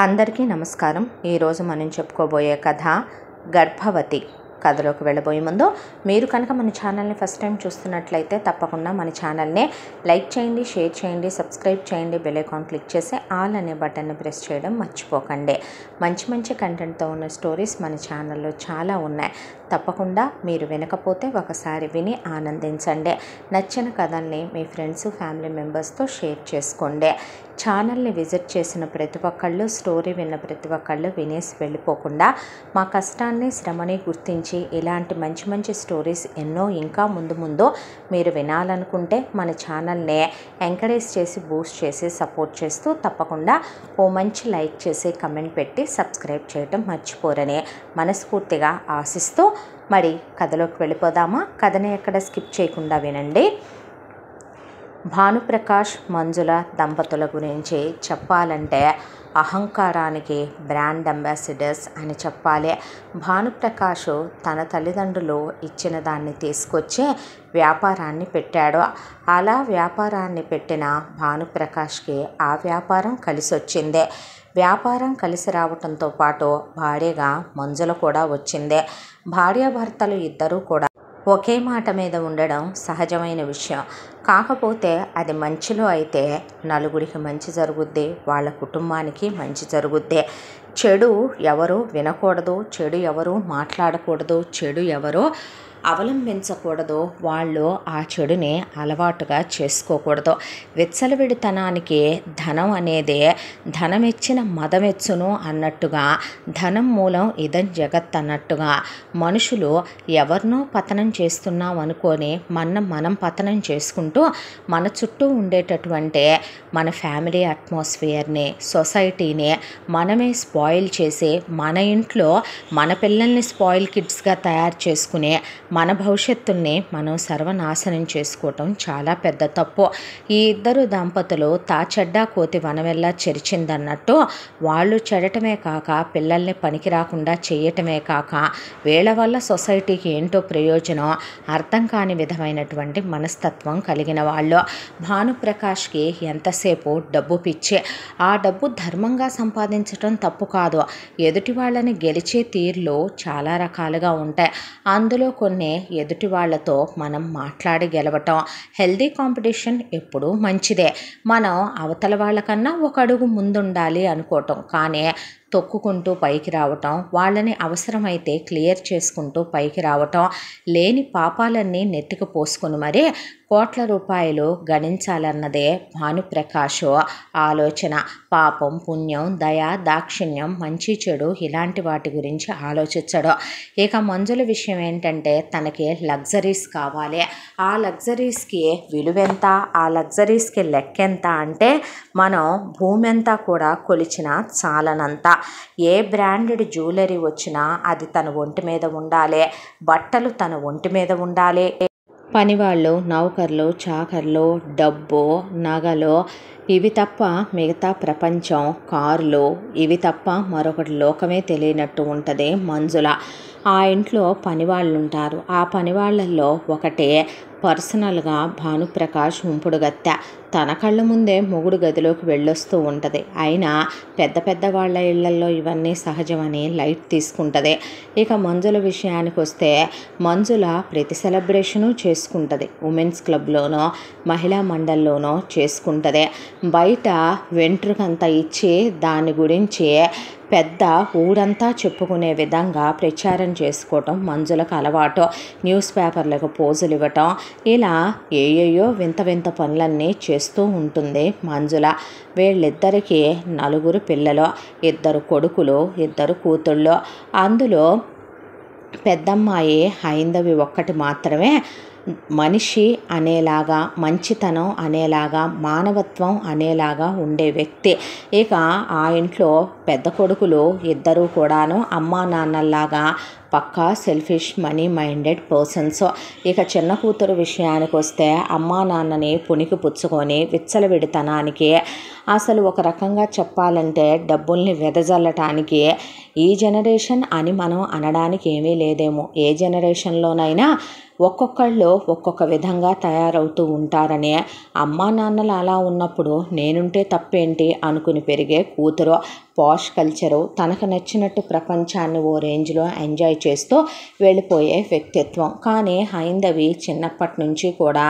అందరికీ నమస్కారం. ఈరోజు మనం చెప్పుకోబోయే కథ గర్భవతి. కథలోకి వెళ్ళబోయే ముందు మీరు కనుక మన ఛానల్ని ఫస్ట్ టైం చూస్తున్నట్లయితే తప్పకుండా మన ఛానల్ని లైక్ చేయండి, షేర్ చేయండి, సబ్స్క్రైబ్ చేయండి, బెల్ ఐకాన్ క్లిక్ చేసి ఆల్ అనే బటన్ని ప్రెస్ చేయడం మర్చిపోకండి. మంచి మంచి కంటెంట్తో ఉన్న స్టోరీస్ మన ఛానల్లో చాలా ఉన్నాయి. తప్పకుండా మీరు వినకపోతే ఒకసారి విని ఆనందించండి. నచ్చిన కథల్ని మీ ఫ్రెండ్స్, ఫ్యామిలీ మెంబర్స్తో షేర్ చేసుకోండి. ఛానల్ని విజిట్ చేసిన ప్రతి ఒక్కళ్ళు, స్టోరీ విన్న ప్రతి ఒక్కళ్ళు వినేసి వెళ్ళిపోకుండా మా కష్టాన్ని, శ్రమని గుర్తించి ఇలాంటి మంచి మంచి స్టోరీస్ ఎన్నో ఇంకా ముందు మీరు వినాలనుకుంటే మన ఛానల్ని ఎంకరేజ్ చేసి, బూస్ట్ చేసి, సపోర్ట్ చేస్తూ తప్పకుండా ఓ మంచి లైక్ చేసి, కమెంట్ పెట్టి సబ్స్క్రైబ్ చేయటం మర్చిపోరని మనస్ఫూర్తిగా ఆశిస్తూ మరి కథలోకి వెళ్ళిపోదామా? కథని ఎక్కడ స్కిప్ చేయకుండా వినండి. భానుప్రకాష్, మంజుల దంపతుల గురించి చెప్పాలంటే అహంకారానికి బ్రాండ్ అంబాసిడర్స్ అని చెప్పాలి. భానుప్రకాష్ తన తల్లిదండ్రులు ఇచ్చిన దాన్ని తీసుకొచ్చి వ్యాపారాన్ని పెట్టాడు. అలా వ్యాపారాన్ని పెట్టిన భానుప్రకాష్కి ఆ వ్యాపారం కలిసి వచ్చింది. వ్యాపారం కలిసి రావటంతో పాటు భార్యగా మంజుల కూడా వచ్చింది. భార్యాభర్తలు ఇద్దరూ కూడా ఒకే మాట మీద ఉండడం సహజమైన విషయం. కాకపోతే అది మంచిలో అయితే నలుగురికి మంచి జరుగుద్ది, వాళ్ళ కుటుంబానికి మంచి జరుగుద్ది. చెడు ఎవరు వినకూడదు, చెడు ఎవరు మాట్లాడకూడదు, చెడు ఎవరు అవలంబించకూడదు, వాళ్ళు ఆ చెడుని అలవాటుగా చేసుకోకూడదు. విచ్చలవిడితనానికి ధనం అనేది ధనమెచ్చిన మదమెచ్చును అన్నట్టుగా, ధనం మూలం ఇదం జగత్ అన్నట్టుగా మనుషులు ఎవరినో పతనం చేస్తున్నాం అనుకొని మనం పతనం చేసుకుంటూ మన చుట్టూ ఉండేటటువంటి మన ఫ్యామిలీ అట్మాస్ఫియర్ని, సొసైటీని మనమే స్పాయిల్ చేసి మన ఇంట్లో మన పిల్లల్ని స్పాయిల్ కిడ్స్గా తయారు చేసుకుని మన భవిష్యత్తుల్ని మనం సర్వనాశనం చేసుకోవటం చాలా పెద్ద తప్పు. ఈ ఇద్దరు దంపతులు తా చెడ్డా కోతి వనవెల్లా చెరిచిందన్నట్టు వాళ్ళు చెడటమే కాక పిల్లల్ని పనికి రాకుండా చేయటమే కాక వీళ్ళ వల్ల సొసైటీకి ఏంటో ప్రయోజనం అర్థం కాని విధమైనటువంటి మనస్తత్వం కలిగిన వాళ్ళు. భానుప్రకాష్కి ఎంతసేపు డబ్బు పిచ్చే. ఆ డబ్బు ధర్మంగా సంపాదించటం తప్పు కాదు. ఎదుటి వాళ్ళని గెలిచే తీరులో చాలా రకాలుగా ఉంటాయి. అందులో కొన్ని ఎదుటి వాళ్ళతో మనం మాట్లాడి గెలవటం. హెల్దీ కాంపిటీషన్ ఎప్పుడూ మంచిదే. మనం అవతల వాళ్ళకన్నా ఒక అడుగు ముందుండాలి అనుకోవటం, కానీ తొక్కుకుంటూ పైకి రావటం, వాళ్ళని అవసరమైతే క్లియర్ చేసుకుంటూ పైకి రావటం, లేని పాపాలన్నీ నెత్తికి పోసుకుని మరీ కోట్ల రూపాయలు గణించాలన్నదే భానుప్రకాష్ ఆలోచన. పాపం, పుణ్యం, దయ, దాక్షిణ్యం, మంచి చెడు ఇలాంటి వాటి గురించి ఆలోచించడు. ఇక మంజుల విషయం ఏంటంటే తనకి లగ్జరీస్ కావాలి. ఆ లగ్జరీస్కి విలువెంత, ఆ లగ్జరీస్కి లెక్కెంత అంటే మనం భూమి అంతా కూడా కొలిచిన చాలనంత. ఏ బ్రాండెడ్ జ్యువెలరీ వచ్చినా అది తన ఒంటి మీద ఉండాలి, బట్టలు తన ఒంటి మీద ఉండాలి. పనివాళ్ళు, నౌకర్లు, చాకర్లు, డబ్బు, నగలు ఇవి తప్ప మిగతా ప్రపంచం, కార్లు ఇవి తప్ప మరొకటి లోకమే తెలియనట్టు ఉంటుంది మంజుల. ఆ ఇంట్లో పనివాళ్ళు ఉంటారు. ఆ పనివాళ్ళల్లో ఒకటే పర్సనల్గా భానుప్రకాష్ ఉంపుడుగత్తె. తన కళ్ళ ముందే మొగుడు గదిలోకి వెళ్ళొస్తూ ఉంటుంది. అయినా పెద్ద వాళ్ళ ఇళ్లలో ఇవన్నీ సహజమని లైట్ తీసుకుంటుంది. ఇక మంజుల విషయానికి వస్తే మంజుల ప్రతి సెలబ్రేషను చేసుకుంటుంది. ఉమెన్స్ క్లబ్లోనో, మహిళా మండల్లోనో చేసుకుంటుంది. బయట వెంట్రుకంతా ఇచ్చి దాని గురించి పెద్ద ఊరంతా చెప్పుకునే విధంగా ప్రచారం చేసుకోవటం మంజులకు అలవాటు. న్యూస్ పేపర్లకు పోజులు ఇవ్వటం, ఇలా ఏయేయో వింత వింత పనులన్నీ చేస్తూ ఉంటుంది మంజుల. వీళ్ళిద్దరికీ 4 పిల్లలు, 2 కొడుకులు, 2 కూతుళ్ళు. అందులో పెద్దమ్మాయి హైందవి ఒక్కటి మాత్రమే మనిషి అనేలాగా, మంచితనం అనేలాగా, మానవత్వం అనేలాగా ఉండే వ్యక్తి. ఇక ఆ ఇంట్లో పెద్ద కొడుకులు 2 కూడాను అమ్మా నాన్నల్లాగా పక్కా సెల్ఫిష్, మనీ మైండెడ్ పర్సన్స్. ఇక చిన్న కూతురు విషయానికి వస్తే అమ్మా నాన్నని పుణికి పుచ్చుకొని విచ్చలవిడితనానికి, అసలు ఒక రకంగా చెప్పాలంటే డబ్బుల్ని వెదజల్లటానికి ఈ జనరేషన్ అని మనం అనడానికి ఏమీ లేదేమో. ఏ జనరేషన్లోనైనా ఒక్కొక్కళ్ళు ఒక్కొక్క విధంగా తయారవుతూ ఉంటారని, అమ్మా నాన్నలు అలా ఉన్నప్పుడు నేనుంటే తప్పేంటి అనుకుని పెరిగే కూతురు. పాష్ కల్చరు, తనకు నచ్చినట్టు ప్రపంచాన్ని ఓ రేంజ్లో ఎంజాయ్ చేస్తూ వెళ్ళిపోయే వ్యక్తిత్వం. కానీ హైందవి చిన్నప్పటి నుంచి కూడా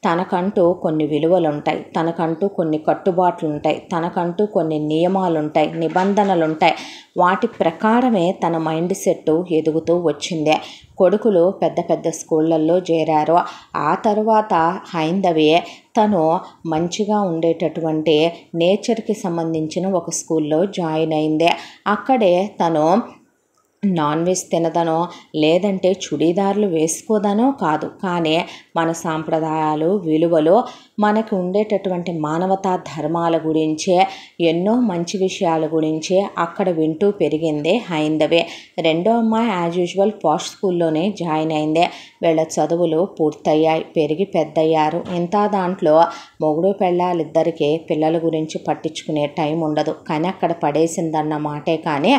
తనకంటూ కొన్ని విలువలుంటాయి, తనకంటూ కొన్ని కట్టుబాట్లుంటాయి, తనకంటూ కొన్ని నియమాలుంటాయి, నిబంధనలుంటాయి. వాటి ప్రకారమే తన మైండ్ సెట్ ఎదుగుతూ వచ్చిందే. కొడుకులు పెద్ద పెద్ద స్కూళ్ళల్లో చేరారు. ఆ తర్వాత హైందవి తను మంచిగా ఉండేటటువంటి నేచర్కి సంబంధించిన ఒక స్కూల్లో జాయిన్ అయింది. అక్కడే తను నాన్ వెజ్ తినదనో లేదంటే చుడీదార్లు వేసుకోదనో కాదు, కానీ మన సాంప్రదాయాలు, విలువలు, మనకు ఉండేటటువంటి మానవతా ధర్మాల గురించే, ఎన్నో మంచి విషయాల గురించే అక్కడ వింటూ పెరిగింది హైందవి. రెండో అమ్మాయి యాజ్ యూజువల్ పాష్ స్కూల్లోనే జాయిన్ అయింది. వీళ్ళ చదువులు పూర్తయ్యాయి, పెరిగి పెద్దయ్యారు. ఇంత దాంట్లో మొగుడు పెళ్ళాలిద్దరికీ పిల్లల గురించి పట్టించుకునే టైం ఉండదు. కానీ అక్కడ పడేసిందన్న మాటే కానీ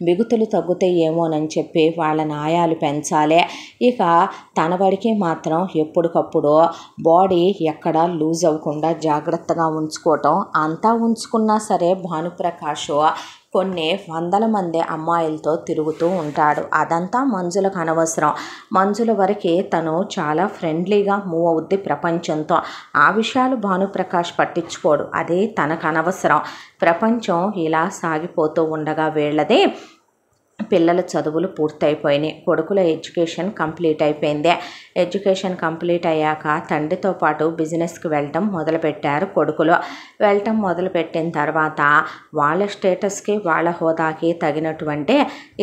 బిగుతులు తగ్గుతాయేమోనని చెప్పి వాళ్ళ ఆయాలు పెంచాలి. ఇక తన వాడికి మాత్రం ఎప్పటికప్పుడు బాడీ ఎక్కడా లూజ్ అవ్వకుండా జాగ్రత్తగా ఉంచుకోవటం. అంతా ఉంచుకున్నా సరే భానుప్రకాష్ కొన్ని వందల మంది అమ్మాయిలతో తిరుగుతూ ఉంటాడు. అదంతా మంజులకు అనవసరం. మంజుల వరకు తను చాలా ఫ్రెండ్లీగా మూవ్ అవుద్ది ప్రపంచంతో. ఆ విషయాలు భానుప్రకాష్ పట్టించుకోడు, అది తనకు అనవసరం. ప్రపంచం ఇలా సాగిపోతూ ఉండగా వీళ్ళది పిల్లల చదువులు పూర్తయిపోయినాయి. కొడుకుల ఎడ్యుకేషన్ కంప్లీట్ అయిపోయింది. ఎడ్యుకేషన్ కంప్లీట్ అయ్యాక తండ్రితో పాటు బిజినెస్కి వెళ్ళటం మొదలుపెట్టారు కొడుకులు. వెళ్ళటం మొదలుపెట్టిన తర్వాత వాళ్ళ స్టేటస్కి, వాళ్ళ హోదాకి తగినటువంటి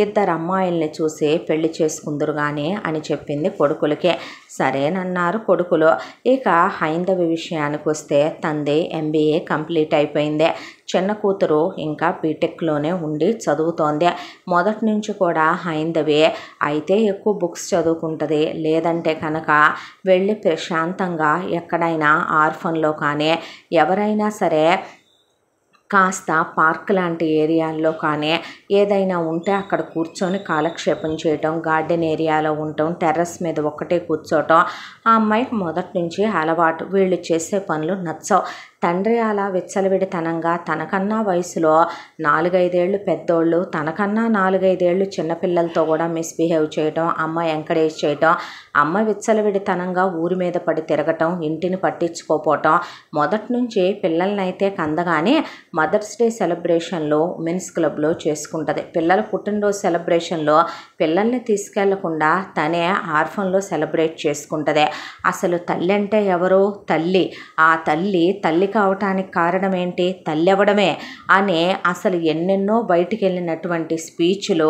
ఇద్దరు అమ్మాయిల్ని చూసి పెళ్లి చేసుకుందురు కానీ అని చెప్పింది కొడుకులకే. సరేనన్నారు కొడుకులు. ఇక హైందవి విషయానికి వస్తే తంది MBA కంప్లీట్ అయిపోయింది. చిన్న కూతురు ఇంకా బీటెక్లోనే ఉండి చదువుతోంది. మొదటి నుంచి కూడా హైందవి అయితే ఎక్కువ బుక్స్ చదువుకుంటుంది, లేదంటే కనుక వెళ్ళి ప్రశాంతంగా ఎక్కడైనా ఆర్ఫన్లో కానీ ఎవరైనా సరే కాస్త పార్క్ లాంటి ఏరియాల్లో కానీ ఏదైనా ఉంటే అక్కడ కూర్చొని కాలక్షేపం చేయటం, గార్డెన్ ఏరియాలో ఉండటం, టెర్రస్ మీద ఒక్కటే కూర్చోవటం ఆ అమ్మాయికి మొదటి నుంచి అలవాటు. వీళ్ళు చేసే పనులు నచ్చవు. తండ్రి అలా విచ్చలవిడితనంగా తనకన్నా వయసులో 4-5 ఏళ్ళు పెద్దోళ్ళు, తనకన్నా 4-5 ఏళ్ళు చిన్నపిల్లలతో కూడా మిస్బిహేవ్ చేయటం, అమ్మ ఎంకరేజ్ చేయటం, అమ్మ విచ్చలవిడితనంగా ఊరి మీద పడి తిరగటం, ఇంటిని పట్టించుకోపోవటం. మొదటి నుంచి పిల్లల్ని అయితే కందగానే మదర్స్ డే సెలబ్రేషన్లో ఉమెన్స్ క్లబ్లో చేసుకుంటుంది. పిల్లల పుట్టినరోజు సెలబ్రేషన్లో పిల్లల్ని తీసుకెళ్లకుండా తనే ఆర్ఫన్లో సెలబ్రేట్ చేసుకుంటుంది. అసలు తల్లి అంటే ఎవరో తల్లి. ఆ తల్లి కావటానికి కారణం ఏంటి? తల్లి అవ్వడమే అని అసలు ఎన్నెన్నో బయటికి వెళ్ళినటువంటి స్పీచ్లో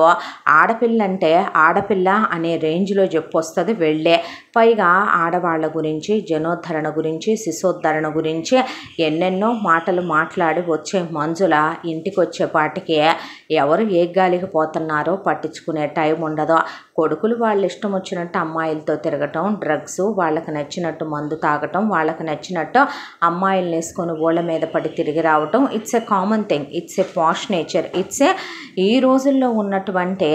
ఆడపిల్ల అంటే ఆడపిల్ల అనే రేంజ్లో చెప్పొస్తుంది వెళ్ళే. పైగా ఆడవాళ్ళ గురించి, జనోద్ధరణ గురించి, శిశోద్ధరణ గురించి ఎన్నెన్నో మాటలు మాట్లాడి వచ్చే మంజుల ఇంటికి వచ్చేపాటికి ఎవరు ఏ గాలికి పోతున్నారో పట్టించుకునే టైం ఉండదు. కొడుకులు వాళ్ళ ఇష్టం వచ్చినట్టు అమ్మాయిలతో తిరగటం, డ్రగ్స్, వాళ్ళకి నచ్చినట్టు మందు తాగటం, వాళ్ళకి నచ్చినట్టు అమ్మాయిలను వేసుకొని ఓళ్ళ మీద పడి తిరిగి రావటం. It's a common thing, it's a posh nature, it's a ఈ రోజుల్లో ఉన్నటువంటి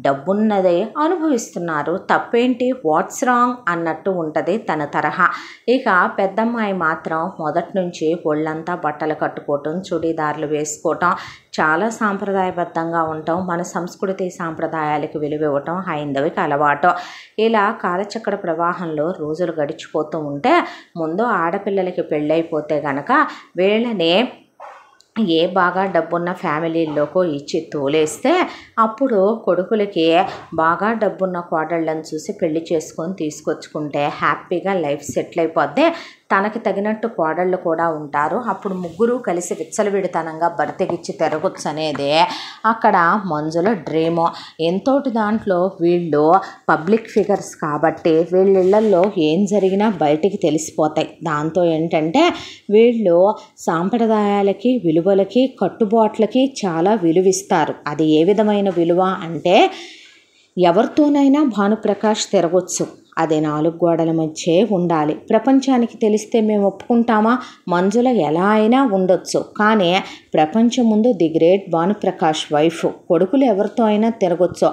డబ్బున్నదే అనుభవిస్తున్నారు. తప్పేంటి, వాట్స్ రాంగ్ అన్నట్టు ఉంటుంది తన తరహా. ఇక పెద్దమ్మాయి మాత్రం మొదటి నుంచి ఒళ్ళంతా బట్టలు కట్టుకోవటం, చుడీదార్లు వేసుకోవటం, చాలా సాంప్రదాయబద్ధంగా ఉండటం, మన సంస్కృతి సాంప్రదాయాలకు విలువ ఇవ్వటం హైందవికి అలవాటు. ఇలా కాలచక్ర ప్రవాహంలో రోజులు గడిచిపోతూ ఉంటే ముందు ఆడపిల్లలకి పెళ్ళైపోతే గనక వీళ్ళని ఏ బాగా డబ్బున్న ఫ్యామిలీల్లోకో ఇచ్చి తోలేస్తే అప్పుడు కొడుకులకి బాగా డబ్బున్న కోడళ్ళని చూసి పెళ్లి చేసుకొని తీసుకొచ్చుకుంటే హ్యాపీగా లైఫ్ సెటిల్ అయిపోద్ది. తనకి తగినట్టు కోడళ్ళు కూడా ఉంటారు. అప్పుడు ముగ్గురు కలిసి విచ్చలవిడితనంగా బర్తెగిచ్చి తిరగొచ్చు అనేది అక్కడ మంజుల డ్రీము. ఎంతోటి దాంట్లో వీళ్ళు పబ్లిక్ ఫిగర్స్ కాబట్టి వీళ్ళిళ్ళల్లో ఏం జరిగినా బయటికి తెలిసిపోతాయి. దాంతో ఏంటంటే వీళ్ళు సాంప్రదాయాలకి, విలువలకి, కట్టుబాట్లకి చాలా విలువిస్తారు. అది ఏ విధమైన విలువ అంటే ఎవరితోనైనా భానుప్రకాష్ తిరగొచ్చు, అది 4 గోడల మధ్యే ఉండాలి. ప్రపంచానికి తెలిస్తే మేము ఒప్పుకుంటామా? మంజుల ఎలా అయినా ఉండొచ్చు, కానీ ప్రపంచం ముందు ది గ్రేట్ భానుప్రకాష్ వైఫ్. కొడుకులు ఎవరితో అయినా తిరగొచ్చు.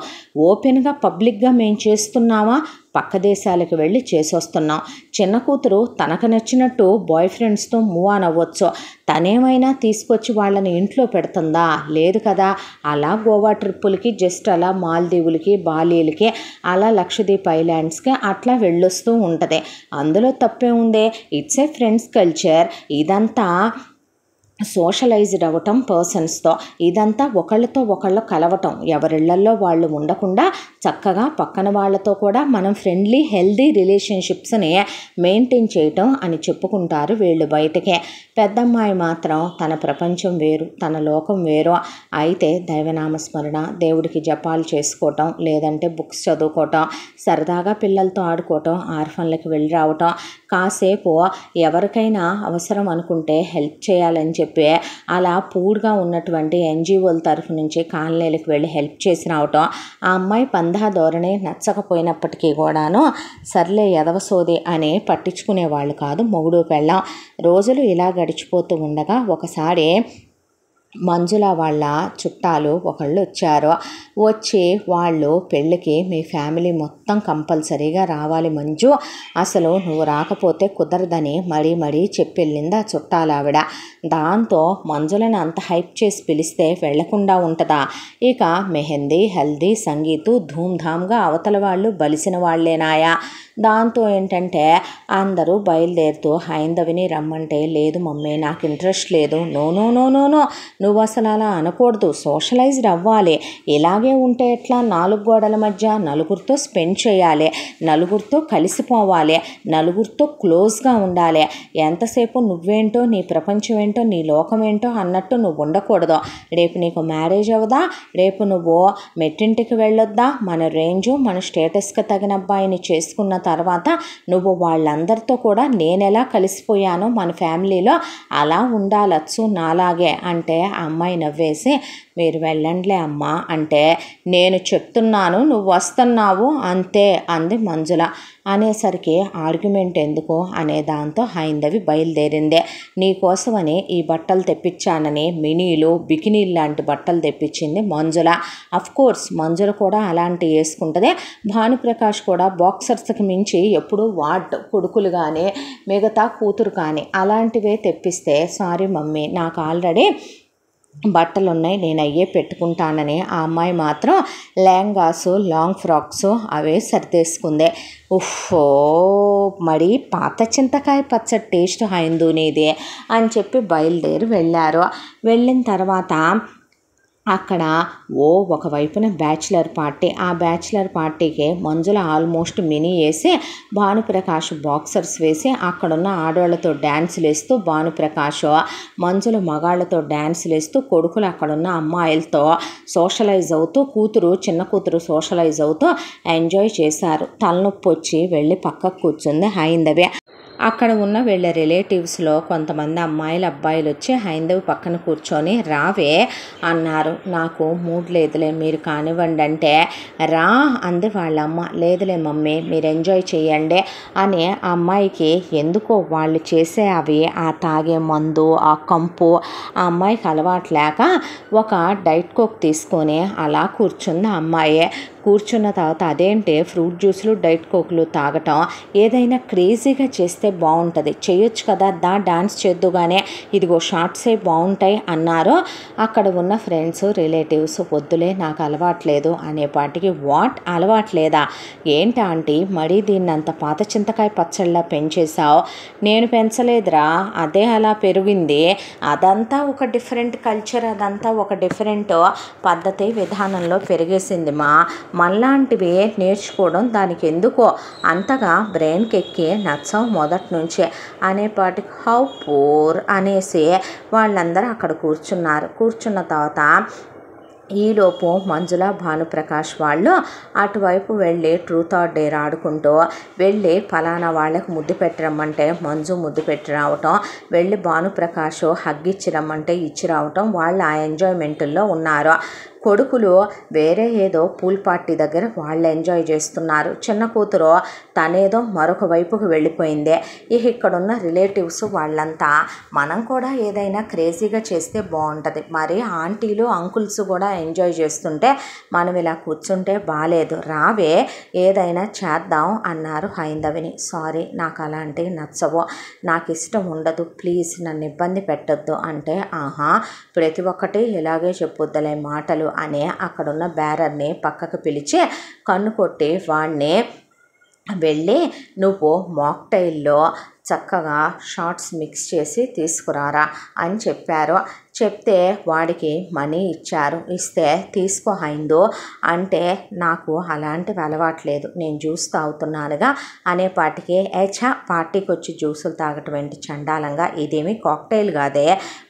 ఓపెన్గా పబ్లిక్గా మేము చేస్తున్నామా? పక్క దేశాలకు వెళ్ళి చేసొస్తున్నాం. చిన్న కూతురు తనకు నచ్చినట్టు బాయ్ ఫ్రెండ్స్తో మూవ్ ఆన్ అవ్వచ్చు. తనేమైనా తీసుకొచ్చి వాళ్ళని ఇంట్లో పెడుతుందా? లేదు కదా. అలా గోవా ట్రిప్పులకి, జస్ట్ అలా మాల్దీవులకి, బాలీలకి, అలా లక్షద్వీప్ ఐలాండ్స్కి అట్లా వెళ్ళొస్తూ ఉంటుంది. అందులో తప్పే ఉందే. It's a friends culture. ఇదంతా సోషలైజ్డ్ అవ్వటం పర్సన్స్తో, ఇదంతా ఒకళ్ళతో ఒకళ్ళు కలవటం, ఎవరిళ్లల్లో వాళ్ళు ఉండకుండా చక్కగా పక్కన వాళ్ళతో కూడా మనం ఫ్రెండ్లీ హెల్దీ రిలేషన్షిప్స్ని మెయింటైన్ చేయటం అని చెప్పుకుంటారు వీళ్ళు బయటకే. పెద్దమ్మాయి మాత్రం తన ప్రపంచం వేరు, తన లోకం వేరు. అయితే దైవనామస్మరణ, దేవుడికి జపాలు చేసుకోవటం, లేదంటే బుక్స్ చదువుకోవటం, సరదాగా పిల్లలతో ఆడుకోవటం, ఆర్ఫన్లకు వెళ్ళి రావటం, కాసేపు ఎవరికైనా అవసరం అనుకుంటే హెల్ప్ చేయాలని చెప్పి అలా పూర్గా ఉన్నటువంటి ఎన్జిఓల తరఫు నుంచి కాలనీలకు వెళ్ళి హెల్ప్ చేసి రావటం. ఆ అమ్మాయి పందా ధోరణి నచ్చకపోయినప్పటికీ కూడాను సర్లే ఎదవసోది అని పట్టించుకునేవాళ్ళు కాదు మొగుడు పెళ్ళాం. రోజులు ఇలా గడిచిపోతూ ఉండగా ఒకసారి మంజుల వాళ్ళ చుట్టాలు ఒకళ్ళు వచ్చారు. వచ్చి వాళ్ళు పెళ్ళికి మీ ఫ్యామిలీ మొత్తం కంపల్సరీగా రావాలి మంజు, అసలు నువ్వు రాకపోతే కుదరదని మరీ చెప్పెళ్ళింది ఆ చుట్టాలావిడ. దాంతో మంజులను అంత హైప్ చేసి పిలిస్తే వెళ్లకుండా ఉంటుందా? ఇక మెహందీ, హల్దీ, సంగీతు ధూమ్ధామ్గా అవతల వాళ్ళు బలిసిన వాళ్ళేనాయా. దాంతో ఏంటంటే అందరూ బయలుదేరుతూ హైందవిని రమ్మంటే, లేదు మమ్మీ నాకు ఇంట్రెస్ట్ లేదు, no no no no no నువ్వు అసలు అలా అనకూడదు, సోషలైజ్డ్ అవ్వాలి, ఇలాగే ఉంటే ఎట్లా, 4 గోడల మధ్య నలుగురితో స్పెండ్ చేయాలి, నలుగురితో కలిసిపోవాలి, నలుగురితో క్లోజ్గా ఉండాలి, ఎంతసేపు నువ్వేంటో, నీ ప్రపంచం ఏంటో, నీ లోకం ఏంటో అన్నట్టు నువ్వు ఉండకూడదు. రేపు నీకు మ్యారేజ్ అవ్వదా, రేపు నువ్వు మెట్టింటికి వెళ్ళొద్దా, మన రేంజు మన స్టేటస్కి తగిన అబ్బాయిని చేసుకున్న తర్వాత నువ్వు వాళ్ళందరితో కూడా నేనెలా కలిసిపోయానో మన ఫ్యామిలీలో అలా ఉండాలచ్చు నాలాగే అంటే, ఆ అమ్మాయి నవ్వేసి మీరు వెళ్ళండిలే అమ్మా అంటే, నేను చెప్తున్నాను నువ్వు వస్తున్నావు అంతే అంది మంజుల. అనేసరికి ఆర్గ్యుమెంట్ ఎందుకు అనే దాంతో హైందవి బయలుదేరిందే. నీకోసమని ఈ బట్టలు తెప్పించానని మినీలు, బికినీలు లాంటి బట్టలు తెప్పించింది మంజుల. అఫ్కోర్స్ మంజుల కూడా అలాంటివి వేసుకుంటుంది. భానుప్రకాష్ కూడా బాక్సర్స్కి మించి ఎప్పుడూ కొడుకులు కానీ మిగతా కూతురు కానీ అలాంటివే తెప్పిస్తే, సారీ మమ్మీ నాకు ఆల్రెడీ బట్టలు ఉన్నాయి, నేను అయ్యే పెట్టుకుంటానని ఆ అమ్మాయి మాత్రం లెహంగాసు, లాంగ్ ఫ్రాక్స్ అవే సర్దేసుకుంది. ఉఫ్ఫో మరి పాత చింతకాయ పచ్చడి టేస్ట్ హైందూనిది అని చెప్పి బయలుదేరి వెళ్ళారు. వెళ్ళిన తర్వాత అక్కడ ఒకవైపున బ్యాచిలర్ పార్టీ. ఆ బ్యాచిలర్ పార్టీకి మంజుల ఆల్మోస్ట్ మినీ వేసి, భానుప్రకాష్ బాక్సర్స్ వేసి అక్కడున్న ఆడవాళ్ళతో డ్యాన్సులు వేస్తూ, భానుప్రకాష్ మంజుల మగాళ్ళతో డ్యాన్సులు వేస్తూ, కొడుకులు అక్కడున్న అమ్మాయిలతో సోషలైజ్ అవుతూ, చిన్న కూతురు సోషలైజ్ అవుతూ ఎంజాయ్ చేశారు. తలనొప్పి వచ్చి వెళ్ళి పక్కకు కూర్చుంది హైందవి. అక్కడ ఉన్న వీళ్ళ రిలేటివ్స్లో కొంతమంది అమ్మాయిలు, అబ్బాయిలు వచ్చి హైందవి పక్కన కూర్చొని రావే అన్నారు. నాకు మూడ్ లేదులే మీరు కానివ్వండి అంటే, రా అంది వాళ్ళమ్మ. లేదులే మమ్మీ మీరు ఎంజాయ్ చేయండి అని ఆ అమ్మాయికి ఎందుకో వాళ్ళు చేసే అవి, ఆ తాగే మందు, ఆ కంపు ఆ అమ్మాయికి అలవాటు లేక ఒక డైట్ కోక్ తీసుకొని అలా కూర్చుంది ఆ అమ్మాయి. కూర్చున్న తర్వాత అదేంటి ఫ్రూట్ జ్యూస్లు, డైట్ కోక్లు తాగటం, ఏదైనా క్రేజీగా చేస్తే బాగుంటుంది, చేయొచ్చు కదా, డాన్స్ చేద్దుగానే, ఇదిగో షార్ట్సే బాగుంటాయి అన్నారు. అక్కడ ఉన్న ఫ్రెండ్స్, రిలేటివ్స్ వద్దులే నాకు అలవాట్లేదు అనేపాటికి, వాట్ అలవాట్లేదా ఏంటి ఆంటీ మరీ దీన్ని అంత పాత చింతకాయ పచ్చళ్ళ పెంచేశావు? నేను పెంచలేదురా, అదే అలా పెరిగింది, అదంతా ఒక డిఫరెంట్ కల్చర్, అదంతా ఒక డిఫరెంట్ పద్ధతి విధానంలో పెరిగేసింది మనలాంటివి నేర్చుకోవడం దానికి ఎందుకో అంతగా బ్రెయిన్కి ఎక్కి నచ్చం మొదటి నుంచే అనేపాటి హౌ పూర్ అనేసి వాళ్ళందరూ అక్కడ కూర్చున్నారు. కూర్చున్న తర్వాత ఈలోపు మంజుల, భానుప్రకాష్ వాళ్ళు అటువైపు వెళ్ళి ట్రూత్ ఆర్ డేర్ ఆడుకుంటూ వెళ్ళి ఫలానా వాళ్ళకి ముద్దు పెట్టరమ్మంటే మంజు ముద్దు పెట్టి రావటం, వెళ్ళి భానుప్రకాష్ హగ్ ఇచ్చి రమ్మంటే ఇచ్చి రావటం, వాళ్ళు ఆ ఎంజాయ్మెంట్లో ఉన్నారు. కొడుకులు వేరే ఏదో పూల్ పార్టీ దగ్గర వాళ్ళు ఎంజాయ్ చేస్తున్నారు. చిన్న కూతురు తనేదో మరొక వైపుకు వెళ్ళిపోయింది. ఇక్కడున్న రిలేటివ్స్ వాళ్ళంతా మనం కూడా ఏదైనా క్రేజీగా చేస్తే బాగుంటుంది, మరి ఆంటీలు అంకుల్స్ కూడా ఎంజాయ్ చేస్తుంటే మనం ఇలా కూర్చుంటే బాలేదు, రావే ఏదైనా చేద్దాం అన్నారు హైందవిని. సారీ, నాకు అలాంటివి నచ్చవు, నాకు ఇష్టం ఉండదు, ప్లీజ్ నన్ను ఇబ్బంది పెట్టొద్దు అంటే, ఆహా ప్రతి ఒక్కటి ఇలాగే చెప్పొద్దులే మాటలు అని అక్కడున్న బేరర్ని పక్కకు పిలిచి కన్ను కొట్టి వాడిని వెళ్ళి నువ్వు మాక్టైల్లో చక్కగా షార్ట్స్ మిక్స్ చేసి తీసుకురారా అని చెప్పారు. చెప్తే వాడికి మనీ ఇచ్చారు. ఇస్తే తీసుకో హైందు అంటే, నాకు అలాంటివి అలవాట్లేదు, నేను జ్యూస్ తాగుతున్నానుగా అనేపాటికి, పార్టీకి వచ్చి జ్యూసులు తాగటం ఏంటి చండాలంగా, ఇదేమీ కాక్టైల్ కాదే,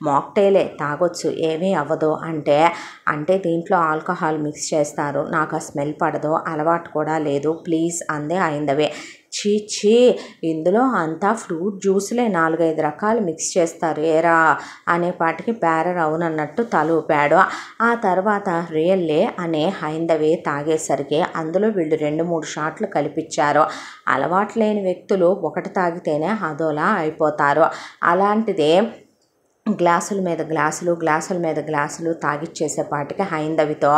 మాక్టైలే, తాగొచ్చు ఏమీ అవ్వదు అంటే దీంట్లో ఆల్కహాల్ మిక్స్ చేస్తారు, నాకు ఆ స్మెల్ పడదు, అలవాటు కూడా లేదు ప్లీజ్ అందే హైందవి. చీ, ఇందులో అంతా ఫ్రూట్ జ్యూస్లే 4-5 రకాలు మిక్స్ చేస్తారు ఏరా అనేపాటికి బేరర్ అవునన్నట్టు తల ఊపాడు. ఆ తర్వాత రియల్లే అనే హైందవి తాగేసరికి అందులో వీళ్ళు 2-3 షాట్లు కలిపిచ్చారు. అలవాటు లేని వ్యక్తులు ఒకటి తాగితేనే అదోలా అయిపోతారు. అలాంటిదే గ్లాసుల మీద గ్లాసులు తాగిచ్చేసేపాటికి హైందవితో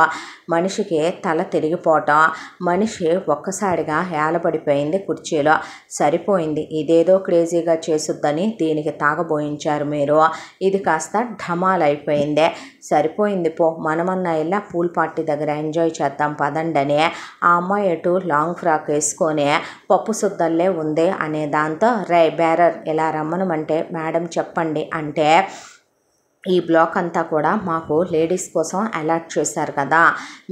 మనిషికి తల తిరిగిపోవటం, మనిషి ఒక్కసారిగా ఏలబడిపోయింది కుర్చీలో. సరిపోయింది, ఇదేదో క్రేజీగా చేసుద్దని దీనికి తాగబోయించారు మీరు, ఇది కాస్త ఢమాల్ అయిపోయిందే, సరిపోయింది పో, మనమన్నా ఇలా పూల్ పార్టీ దగ్గర ఎంజాయ్ చేద్దాం పదండని ఆ అమ్మాయి ఎటు లాంగ్ ఫ్రాక్ వేసుకొని పప్పు సుద్దల్లే ఉంది అనే దాంతో, రే బేరర్ ఇలా రమ్మనమంటే మేడం చెప్పండి అంటే, ఈ బ్లాక్ అంతా కూడా మాకు లేడీస్ కోసం అలాట్ చేశారు కదా,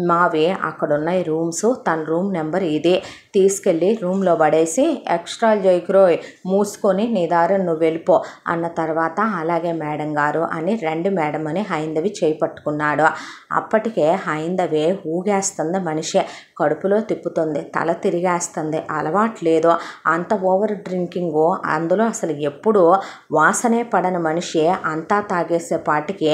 మావి అక్కడున్న ఈ రూమ్స్, తన రూమ్ నెంబర్ ఇది, తీసుకెళ్ళి రూమ్లో పడేసి ఎక్స్ట్రా జైక్రోయ్ మూసుకొని నీ దారిని నువ్వు వెళ్ళిపో అన్న తర్వాత, అలాగే మేడం గారు అని రండి మేడం అని హైందవి చేయి పట్టుకున్నాడు. అప్పటికే హైందవి ఊగేస్తుంది, మనిషి కడుపులో తిప్పుతుంది, తల తిరిగేస్తుంది, అలవాట్లేదు, అంత ఓవర్ డ్రింకింగు, అందులో అసలు ఎప్పుడు వాసనే పడని మనిషి అంతా తాగేసే పాటికి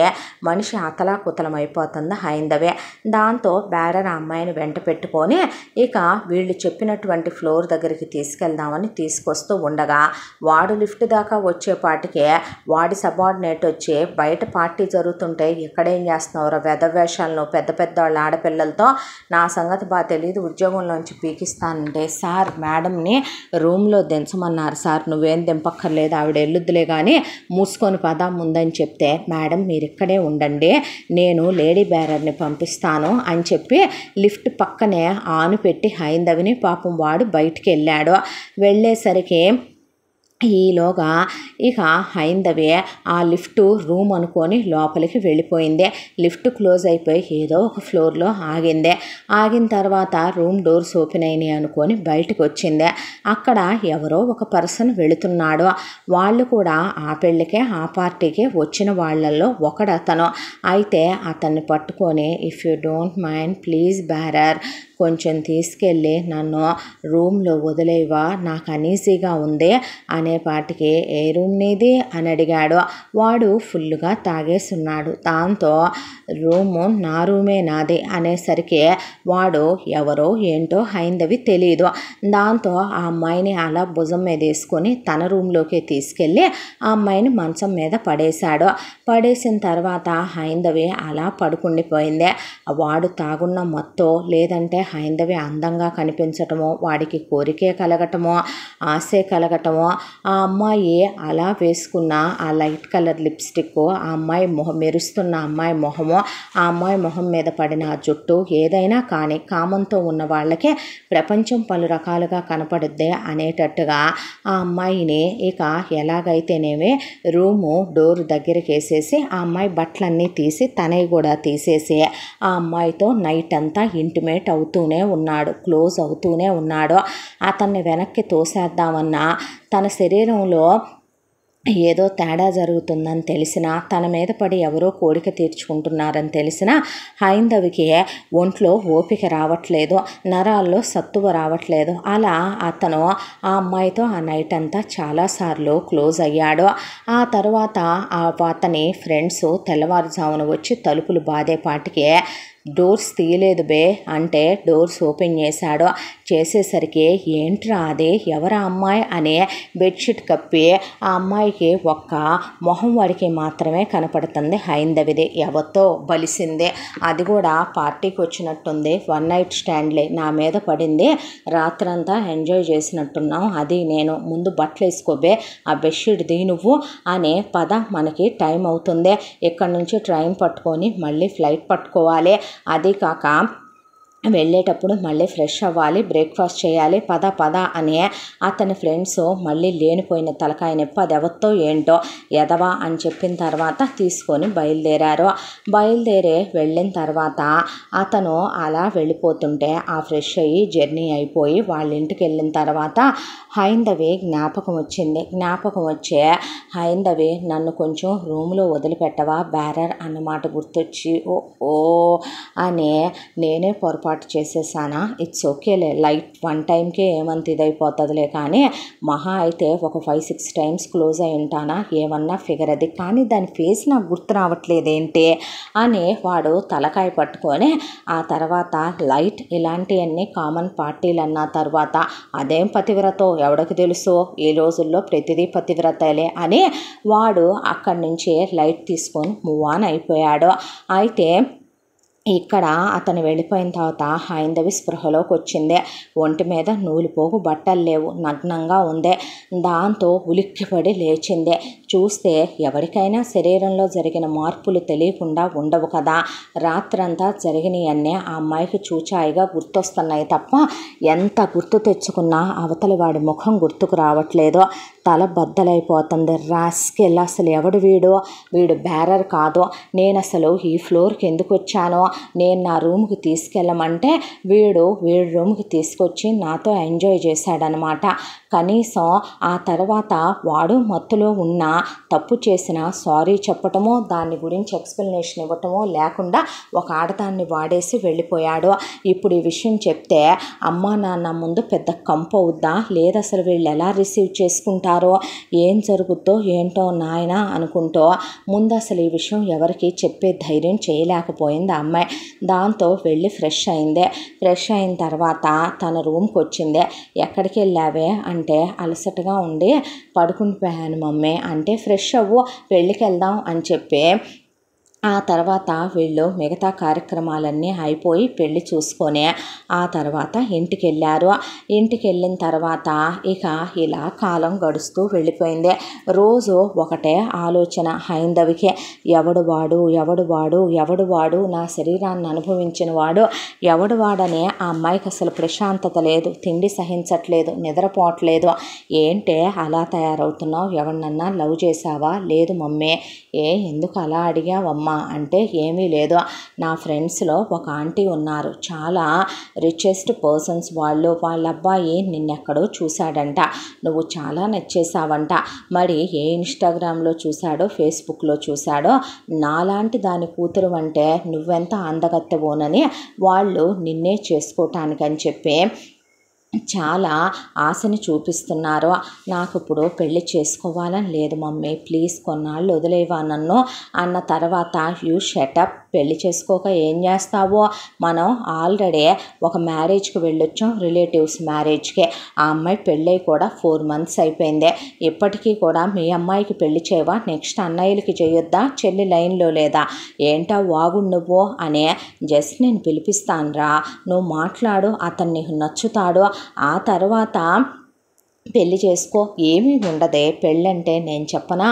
మనిషి అతలాకుతలం అయిపోతుంది హైందవే. దాంతో బేరర్ అమ్మాయిని వెంట పెట్టుకొని ఇక వీళ్ళు చెప్పినటువంటి ఫ్లోర్ దగ్గరికి తీసుకెళ్దామని తీసుకొస్తూ ఉండగా, వాడు లిఫ్ట్ దాకా వచ్చేపాటికే వాడి సబార్డినేట్ వచ్చి, బయట పార్టీ జరుగుతుంటే ఇక్కడేం చేస్తున్నావురా వెధవేషాలను, పెద్ద పెద్ద వాళ్ళ ఆడపిల్లలతో, నా సంగతి బాగా తెలియదు, ఉద్యోగంలోంచి పీకిస్తానంటే, సార్ మేడంని రూమ్లో దించమన్నారు సార్, నువ్వేం దింపక్కర్లేదు, ఆవిడ ఎల్లుద్దులే కానీ మూసుకొని పదా ముందని చెప్తే, మేడం మీరు ఇక్కడే ఉండండి, నేను లేడీ బేరర్ని పంపిస్తాను అని చెప్పి లిఫ్ట్ పక్కనే ఆను పెట్టి హైందవిని, పాపం వాడు బయటికి వెళ్ళాడు. వెళ్ళేసరికి ఈలోగా ఇక హైందవి ఆ లిఫ్ట్ రూమ్ అనుకొని లోపలికి వెళ్ళిపోయింది. లిఫ్ట్ క్లోజ్ అయిపోయి ఏదో ఒక ఫ్లోర్లో ఆగింది. ఆగిన తర్వాత రూమ్ డోర్స్ ఓపెన్ అయినాయి అనుకొని బయటకు వచ్చింది. అక్కడ ఎవరో ఒక పర్సన్ వెళుతున్నాడు. వాళ్ళు కూడా ఆ పెళ్ళికే ఆ పార్టీకి వచ్చిన వాళ్ళల్లో ఒకడతను. అయితే అతన్ని పట్టుకొని, if you don't mind please bearer, కొంచెం తీసుకెళ్ళి నన్ను రూమ్లో వదిలేవా, నాకు అనీజీగా ఉంది అనేపాటికి, ఏ రూమ్ నీది అని అడిగాడు. వాడు ఫుల్గా తాగేస్తున్నాడు. దాంతో రూము నా రూమే నాది అనేసరికి వాడు ఎవరో ఏంటో హైందవి తెలియదు. దాంతో ఆ అమ్మాయిని అలా భుజం మీద వేసుకొని తన రూమ్లోకి తీసుకెళ్ళి ఆ అమ్మాయిని మంచం మీద పడేశాడు. పడేసిన తర్వాత హైందవి అలా పడుకుండిపోయింది. వాడు తాగున్న మత్తో, లేదంటే హైందవి అందంగా కనిపించటమో, వాడికి కోరికే కలగటమో, ఆశే కలగటమో, ఆ అమ్మాయి అలా వేసుకున్న ఆ లైట్ కలర్ లిప్స్టిక్, ఆ అమ్మాయి మెరుస్తున్న అమ్మాయి మొహము, ఆ అమ్మాయి మొహం మీద పడిన ఆ జుట్టు, ఏదైనా కానీ కామంతో ఉన్న వాళ్ళకే ప్రపంచం పలు రకాలుగా కనపడుద్ది అనేటట్టుగా ఆ అమ్మాయిని ఇక ఎలాగైతేనేమి రూము డోర్ దగ్గరికి వేసేసి ఆ అమ్మాయి బట్టలన్నీ తీసి తనవి కూడా తీసేసి ఆ అమ్మాయితో నైట్ అంతా ఇంటిమేట్ అవుతూనే ఉన్నాడు, క్లోజ్ అవుతూనే ఉన్నాడు. అతన్ని వెనక్కి తోసేద్దామన్నా తన శరీరంలో ఏదో తేడా జరుగుతుందని తెలిసినా, తన మీద పడి ఎవరో కోరిక తీర్చుకుంటున్నారని తెలిసినా హైందవికి ఒంట్లో ఓపిక రావట్లేదు, నరాల్లో సత్తువ రావట్లేదు. అలా అతను ఆ అమ్మాయితో ఆ నైట్ అంతా చాలాసార్లు క్లోజ్ అయ్యాడు. ఆ తర్వాత అతని ఫ్రెండ్స్ తెల్లవారుజామున వచ్చి తలుపులు బాదేపాటికి డోర్స్ తీయలేదు బే అంటే డోర్స్ ఓపెన్ చేసేసరికి ఏంట్రా అదే ఎవరా అమ్మాయి అనే బెడ్షీట్ కప్పి ఆ అమ్మాయికి ఒక్క మొహం వాడికి మాత్రమే కనపడుతుంది. హైందవిది ఎవరితో బలిసిందే, అది కూడా పార్టీకి వచ్చినట్టుంది. వన్ నైట్ స్టాండ్లే నా మీద పడింది, రాత్రంతా ఎంజాయ్ చేసినట్టున్నాం. అది నేను ముందు బట్టలు వేసుకోబే, ఆ బెడ్షీట్ ది నువ్వు అనే పద, మనకి టైం అవుతుంది, ఇక్కడ నుంచి ట్రైన్ పట్టుకొని మళ్ళీ ఫ్లైట్ పట్టుకోవాలి, అది కాక వెళ్ళేటప్పుడు మళ్ళీ ఫ్రెష్ అవ్వాలి, బ్రేక్ఫాస్ట్ చేయాలి, పద అని అతని ఫ్రెండ్స్ మళ్ళీ లేనిపోయిన తలకాయ నొప్పి అది ఎవరితో ఏంటో ఎదవా అని చెప్పిన తర్వాత తీసుకొని బయలుదేరి వెళ్ళిన తర్వాత అతను అలా వెళ్ళిపోతుంటే ఆ ఫ్రెష్ అయ్యి జర్నీ అయిపోయి వాళ్ళ ఇంటికి వెళ్ళిన తర్వాత హైందవి జ్ఞాపకం వచ్చే హైందవి నన్ను కొంచెం రూమ్లో వదిలిపెట్టవా బ్యారర్ అన్నమాట గుర్తొచ్చి ఓ అని నేనే పొరపాటు చేసేసానా, ఇట్స్ ఓకేలే, లైట్ వన్ టైంకే ఏమంత ఇదైపోతుందిలే, కానీ మహా అయితే ఒక 5-6 టైమ్స్ క్లోజ్ అయి ఉంటానా, ఏమన్నా ఫిగర్ అది, కానీ దాని ఫేస్ నాకు గుర్తు రావట్లేదు ఏంటి అని వాడు తలకాయ పట్టుకొని ఆ తర్వాత లైట్ ఇలాంటివన్నీ కామన్ పార్టీలు అన్న తర్వాత అదేం పతివ్రతో ఎవడికి తెలుసు, ఈ రోజుల్లో ప్రతిదీ పతివ్రతలే అని వాడు అక్కడి నుంచి లైట్ తీసుకొని మూవ్ ఆన్ అయిపోయాడు. అయితే ఇక్కడ అతను వెళ్ళిపోయిన తర్వాత హైందవి స్పృహలోకి వచ్చింది. ఒంటి మీద నూలుపోగు బట్టలు లేవు, నగ్నంగా ఉంది. దాంతో ఉలిక్కిపడి లేచింది. చూస్తే ఎవరికైనా శరీరంలో జరిగిన మార్పులు తెలియకుండా ఉండవు కదా, రాత్రంతా జరిగినవన్నీ ఆ అమ్మాయికి చూచాయిగా గుర్తొస్తున్నాయి తప్ప ఎంత గుర్తు తెచ్చుకున్నా అవతలి వాడి ముఖం గుర్తుకు రావట్లేదు. తల బద్దలైపోతుంది. రాస్కెల్, అసలు ఎవడు వీడు బ్యారర్ కాదు, నేను అసలు ఈ ఫ్లోర్కి ఎందుకు వచ్చానో, నేను నా రూమ్కి తీసుకెళ్ళమంటే వీడి రూమ్కి తీసుకొచ్చి నాతో ఎంజాయ్ చేశాడనమాట. కనీసం ఆ తర్వాత వాడు మత్తులో ఉన్న తప్పు చేసిన సారీ చెప్పటమో దాని గురించి ఎక్స్ప్లెనేషన్ ఇవ్వటమో లేకుండా ఒక ఆడదాన్ని వాడేసి వెళ్ళిపోయాడు. ఇప్పుడు ఈ విషయం చెప్తే అమ్మా నాన్న ముందు పెద్ద కంపు అవుద్దా, లేదు అసలు వీళ్ళు ఎలా రిసీవ్ చేసుకుంటారో, ఏం జరుగుద్దో ఏంటో నాయన అనుకుంటూ ముందు అసలు ఈ విషయం ఎవరికి చెప్పే ధైర్యం చేయలేకపోయింది ఆ అమ్మాయి. దాంతో వెళ్ళి ఫ్రెష్ అయిన తర్వాత తన రూమ్కి వచ్చింది. ఎక్కడికి వెళ్ళావే అంటే అలసటగా ఉండి పడుకుండిపోయాను మమ్మీ అంటే, ఫ్రెష్ అవ్వు పెళ్ళికి వెళ్దాం అని చెప్పి ఆ తర్వాత వీళ్ళు మిగతా కార్యక్రమాలన్నీ అయిపోయి పెళ్ళి చూసుకొని ఆ తర్వాత ఇంటికి వెళ్ళిన తర్వాత ఇక ఇలా కాలం గడుస్తూ వెళ్ళిపోయింది. రోజు ఒకటే ఆలోచన హైందవికి, ఎవడు వాడు నా శరీరాన్ని అనుభవించిన వాడు ఎవడు వాడనే ఆ అమ్మాయికి అసలు ప్రశాంతత లేదు, తిండి సహించట్లేదు, నిద్రపోవట్లేదు. ఏంటే అలా తయారవుతున్నావు, ఎవరినన్నా లవ్ చేసావా, లేదు మమ్మీ. ఎందుకు అలా అడిగావమ్మా అంటే, ఏమీ లేదు, నా ఫ్రెండ్స్లో ఒక ఆంటీ ఉన్నారు, చాలా రిచెస్ట్ పర్సన్స్, వాళ్ళ అబ్బాయి నిన్నెక్కడో చూశాడంట, నువ్వు చాలా నచ్చేసావంట, మరి ఏ ఇన్స్టాగ్రామ్లో చూశాడో ఫేస్బుక్లో చూశాడో, నాలాంటి దాని కూతురు అంటే నువ్వెంత అందగత్తెవోనని వాళ్ళు నిన్నే చేసుకోవటానికని చెప్పి చాలా ఆశని చూపిస్తున్నారు. నాకు ఇప్పుడు పెళ్ళి చేసుకోవాలని లేదు మమ్మీ, ప్లీజ్ కొన్నాళ్ళు వదిలేవా నన్ను అన్న తర్వాత, యూ షటప్, పెళ్ళి చేసుకోక ఏం చేస్తావో, మనం ఆల్రెడీ ఒక మ్యారేజ్కి వెళ్ళొచ్చాం, రిలేటివ్స్ మ్యారేజ్కి. ఆ అమ్మాయి పెళ్ళై కూడా 4 months అయిపోయింది. ఇప్పటికీ కూడా మీ అమ్మాయికి పెళ్లి చేయవా, నెక్స్ట్ అన్నయ్యలకి చేయొద్దా, చెల్లి లైన్లో లేదా, ఏంటా వాగుడు నువ్వు అని జస్ట్ నేను పిలిపిస్తానురా, నువ్వు మాట్లాడు, అతను నీకు నచ్చుతాడు, ఆ తర్వాత పెళ్ళి చేసుకో, ఏమీ ఉండదే, పెళ్ళంటే నేను చెప్పనా,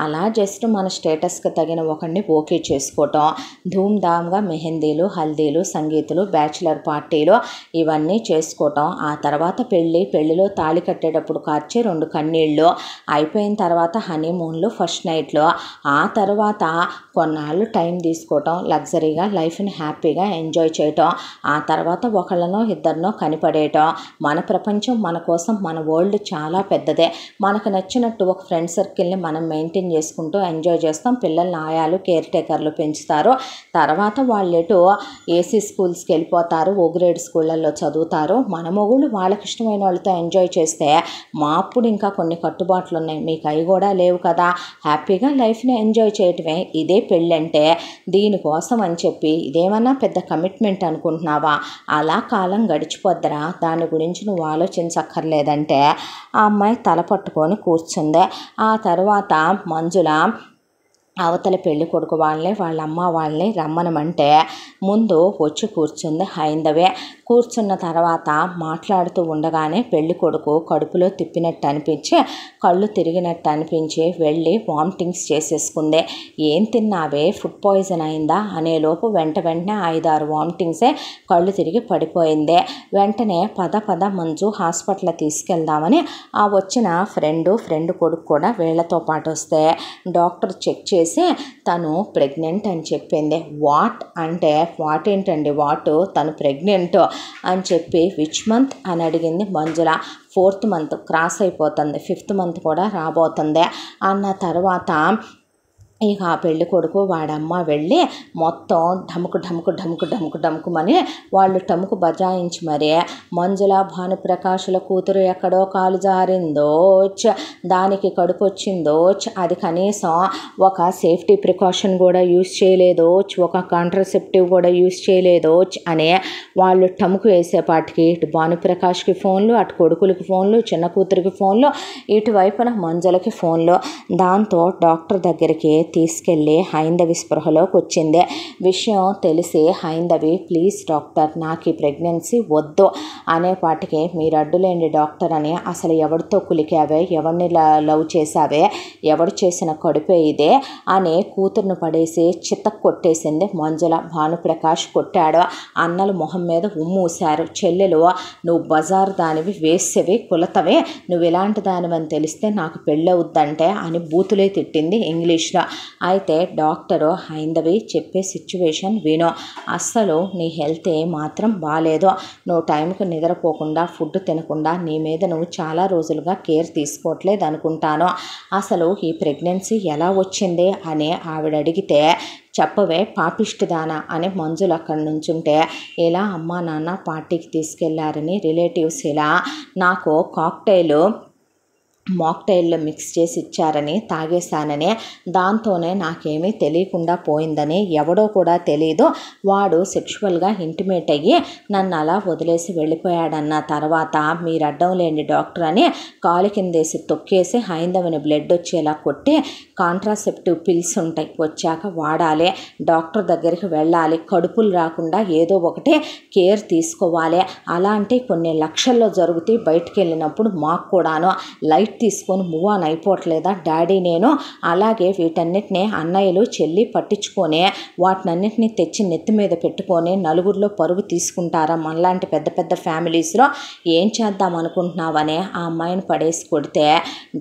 అలా జస్ట్ మన స్టేటస్కి తగిన ఒకరిని ఓకే చేసుకోవటం, ధూమ్ధామ్గా మెహందీలు, హల్దీలు, సంగీతులు, బ్యాచిలర్ పార్టీలు ఇవన్నీ చేసుకోవటం, ఆ తర్వాత పెళ్ళిలో తాళి కట్టేటప్పుడు కార్చే 2 కన్నీళ్ళు, అయిపోయిన తర్వాత హనీమూన్లు, ఫస్ట్ నైట్లు, ఆ తర్వాత కొన్నాళ్ళు టైం తీసుకోవటం, లగ్జరీగా లైఫ్ని హ్యాపీగా ఎంజాయ్ చేయటం, ఆ తర్వాత ఒకళ్ళనో ఇద్దరినో కనిపడేయటం, మన ప్రపంచం మన కోసం, మన వరల్డ్ చాలా పెద్దదే. మనకు నచ్చినట్టు ఒక ఫ్రెండ్ సర్కిల్ని మనం మెయింటైన్ చేసుకుంటూ ఎంజాయ్ చేస్తాం. పిల్లల్ని ఆయాలు కేర్ టేకర్లు పెంచుతారు. తర్వాత వాళ్ళెటు ఏసీ స్కూల్స్కి వెళ్ళిపోతారు, ఓ గ్రేడ్ స్కూళ్ళల్లో చదువుతారు. మన మొగుళ్ళు వాళ్ళకి ఇష్టమైన వాళ్ళతో ఎంజాయ్ చేస్తే మా అప్పుడు ఇంకా కొన్ని కట్టుబాట్లు ఉన్నాయి, మీకు అవి కూడా లేవు కదా. హ్యాపీగా లైఫ్ని ఎంజాయ్ చేయటమే ఇదే పెళ్ళంటే. దీనికోసం అని చెప్పి ఇదేమన్నా పెద్ద కమిట్మెంట్ అనుకుంటున్నావా? అలా కాలం గడిచిపోద్దరా, దాని గురించి నువ్వు ఆలోచించక్కర్లేదంటే ఆ అమ్మాయి తల పట్టుకొని కూర్చుంది. ఆ తర్వాత మంజుల అవతల పెళ్లి కొడుకు వాళ్ళని వాళ్ళ అమ్మ వాళ్ళని రమ్మనమంటే ముందు వచ్చి కూర్చుంది హైందవే. కూర్చున్న తర్వాత మాట్లాడుతూ ఉండగానే పెళ్లి కొడుకు కడుపులో తిప్పినట్టు అనిపించి కళ్ళు తిరిగినట్టు అనిపించి వెళ్ళి వామిటింగ్స్ చేసేసుకుంది. ఏం తిన్నావే, ఫుడ్ పాయిజన్ అయిందా అనేలోపు వెంటనే 5-6 వామిటింగ్సే, కళ్ళు తిరిగి పడిపోయింది. వెంటనే పద మంజు హాస్పిటల్ తీసుకెళ్దామని ఆ వచ్చిన ఫ్రెండ్ కొడుకు కూడా వీళ్లతో పాటు వస్తే డాక్టర్ చెక్ చేసి తను ప్రెగ్నెంట్ అని చెప్పింది. వాట్ అంటే వాట్ ఏంటండి వాటు, తను ప్రెగ్నెంట్ అని చెప్పి విచ్ మంత్ అని అడిగింది మంజుల. 4th మంత్ క్రాస్ అయిపోతుంది, 5th మంత్ కూడా రాబోతుంది అన్న తర్వాత ఇక ఆ పెళ్లి కొడుకు వాడమ్మ వెళ్ళి మొత్తం ఢముకుమని వాళ్ళు టముకు బజాయించి మరీ మంజుల భానుప్రకాష్ల కూతురు ఎక్కడో కాలు జారిందోచ్, దానికి కడుపు వచ్చిందోచ్, అది కనీసం ఒక సేఫ్టీ ప్రికాషన్ కూడా యూజ్ చేయలేదోచ్, ఒక కాంట్రసెప్టివ్ కూడా యూజ్ చేయలేదోచ్ అని వాళ్ళు టముకు వేసేపాటికి ఇటు భానుప్రకాష్కి ఫోన్లు, అటు కొడుకులకి ఫోన్లు, చిన్న కూతురికి ఫోన్లు, ఇటువైపున మంజులకి ఫోన్లు. దాంతో డాక్టర్ దగ్గరికి తీసుకెళ్ళి హైందవి స్పృహలోకి వచ్చింది. విషయం తెలిసి హైందవి ప్లీజ్ డాక్టర్ నాకు ఈ ప్రెగ్నెన్సీ వద్దు అనేపాటికి మీరు అడ్డులేండి డాక్టర్ అని, అసలు ఎవరితో కులికావే, ఎవరిని లవ్ చేసావే, ఎవడు చేసిన కడుపే ఇదే అని కూతురును పడేసి చిత్తకు కొట్టేసింది మంజుల. భానుప్రకాష్ కొట్టాడు. అన్నలు మొహం మీద ఉమ్మూశారు. చెల్లెలు నువ్వు బజారు దానివి, వేసేవి కులతవే, నువ్వు ఇలాంటి దానివని తెలిస్తే నాకు పెళ్ళవుద్దంటే అని బూతులే తిట్టింది ఇంగ్లీష్లో. అయితే డాక్టరు హైందవి చెప్పే సిచ్యువేషన్ వినో, అస్సలు నీ హెల్త్ మాత్రం బాగాలేదు, నువ్వు టైంకి నిద్రపోకుండా ఫుడ్ తినకుండా నీ మీద నువ్వు చాలా రోజులుగా కేర్ తీసుకోవట్లేదు అనుకుంటాను, అసలు ఈ ప్రెగ్నెన్సీ ఎలా వచ్చింది అని ఆవిడ అడిగితే చెప్పవే పాపిష్టిదానా అని మంజులు అక్కడి నుంచుంటే ఇలా అమ్మా నాన్న పార్టీకి తీసుకెళ్లారని రిలేటివ్స్ ఇలా నాకు మాక్టైల్లో మిక్స్ చేసి ఇచ్చారని తాగేశానని, దాంతోనే నాకేమీ తెలియకుండా పోయిందని, ఎవడో కూడా తెలీదు, వాడు సెక్షువల్గా ఇంటిమేట్ అయ్యి నన్ను అలా వదిలేసి వెళ్ళిపోయాడన్న తర్వాత మీరు అడ్డం లేండి డాక్టర్ అని కాలు కిందేసి తొక్కేసి హైందవిని బ్లడ్ వచ్చేలా కొట్టి కాంట్రాసెప్టివ్ పిల్స్ ఉంటాయి వచ్చాక వాడాలి, డాక్టర్ దగ్గరికి వెళ్ళాలి, కడుపులు రాకుండా ఏదో ఒకటి కేర్ తీసుకోవాలి, అలాంటి కొన్ని లక్షల్లో జరుగుతాయి, బయటికి వెళ్ళినప్పుడు మాకు కూడాను లైట్ తీసుకొని మూవ్ ఆన్ అయిపోవట్లేదా డాడీ నేను, అలాగే వీటన్నిటిని అన్నయ్యలు చెల్లి పట్టించుకొని వాటినన్నిటిని తెచ్చి నెత్తి మీద పెట్టుకొని నలుగురిలో పరుగు తీసుకుంటారా, మనలాంటి పెద్ద పెద్ద ఫ్యామిలీస్లో ఏం చేద్దాం అనుకుంటున్నావని ఆ అమ్మాయిని పడేసి కొడితే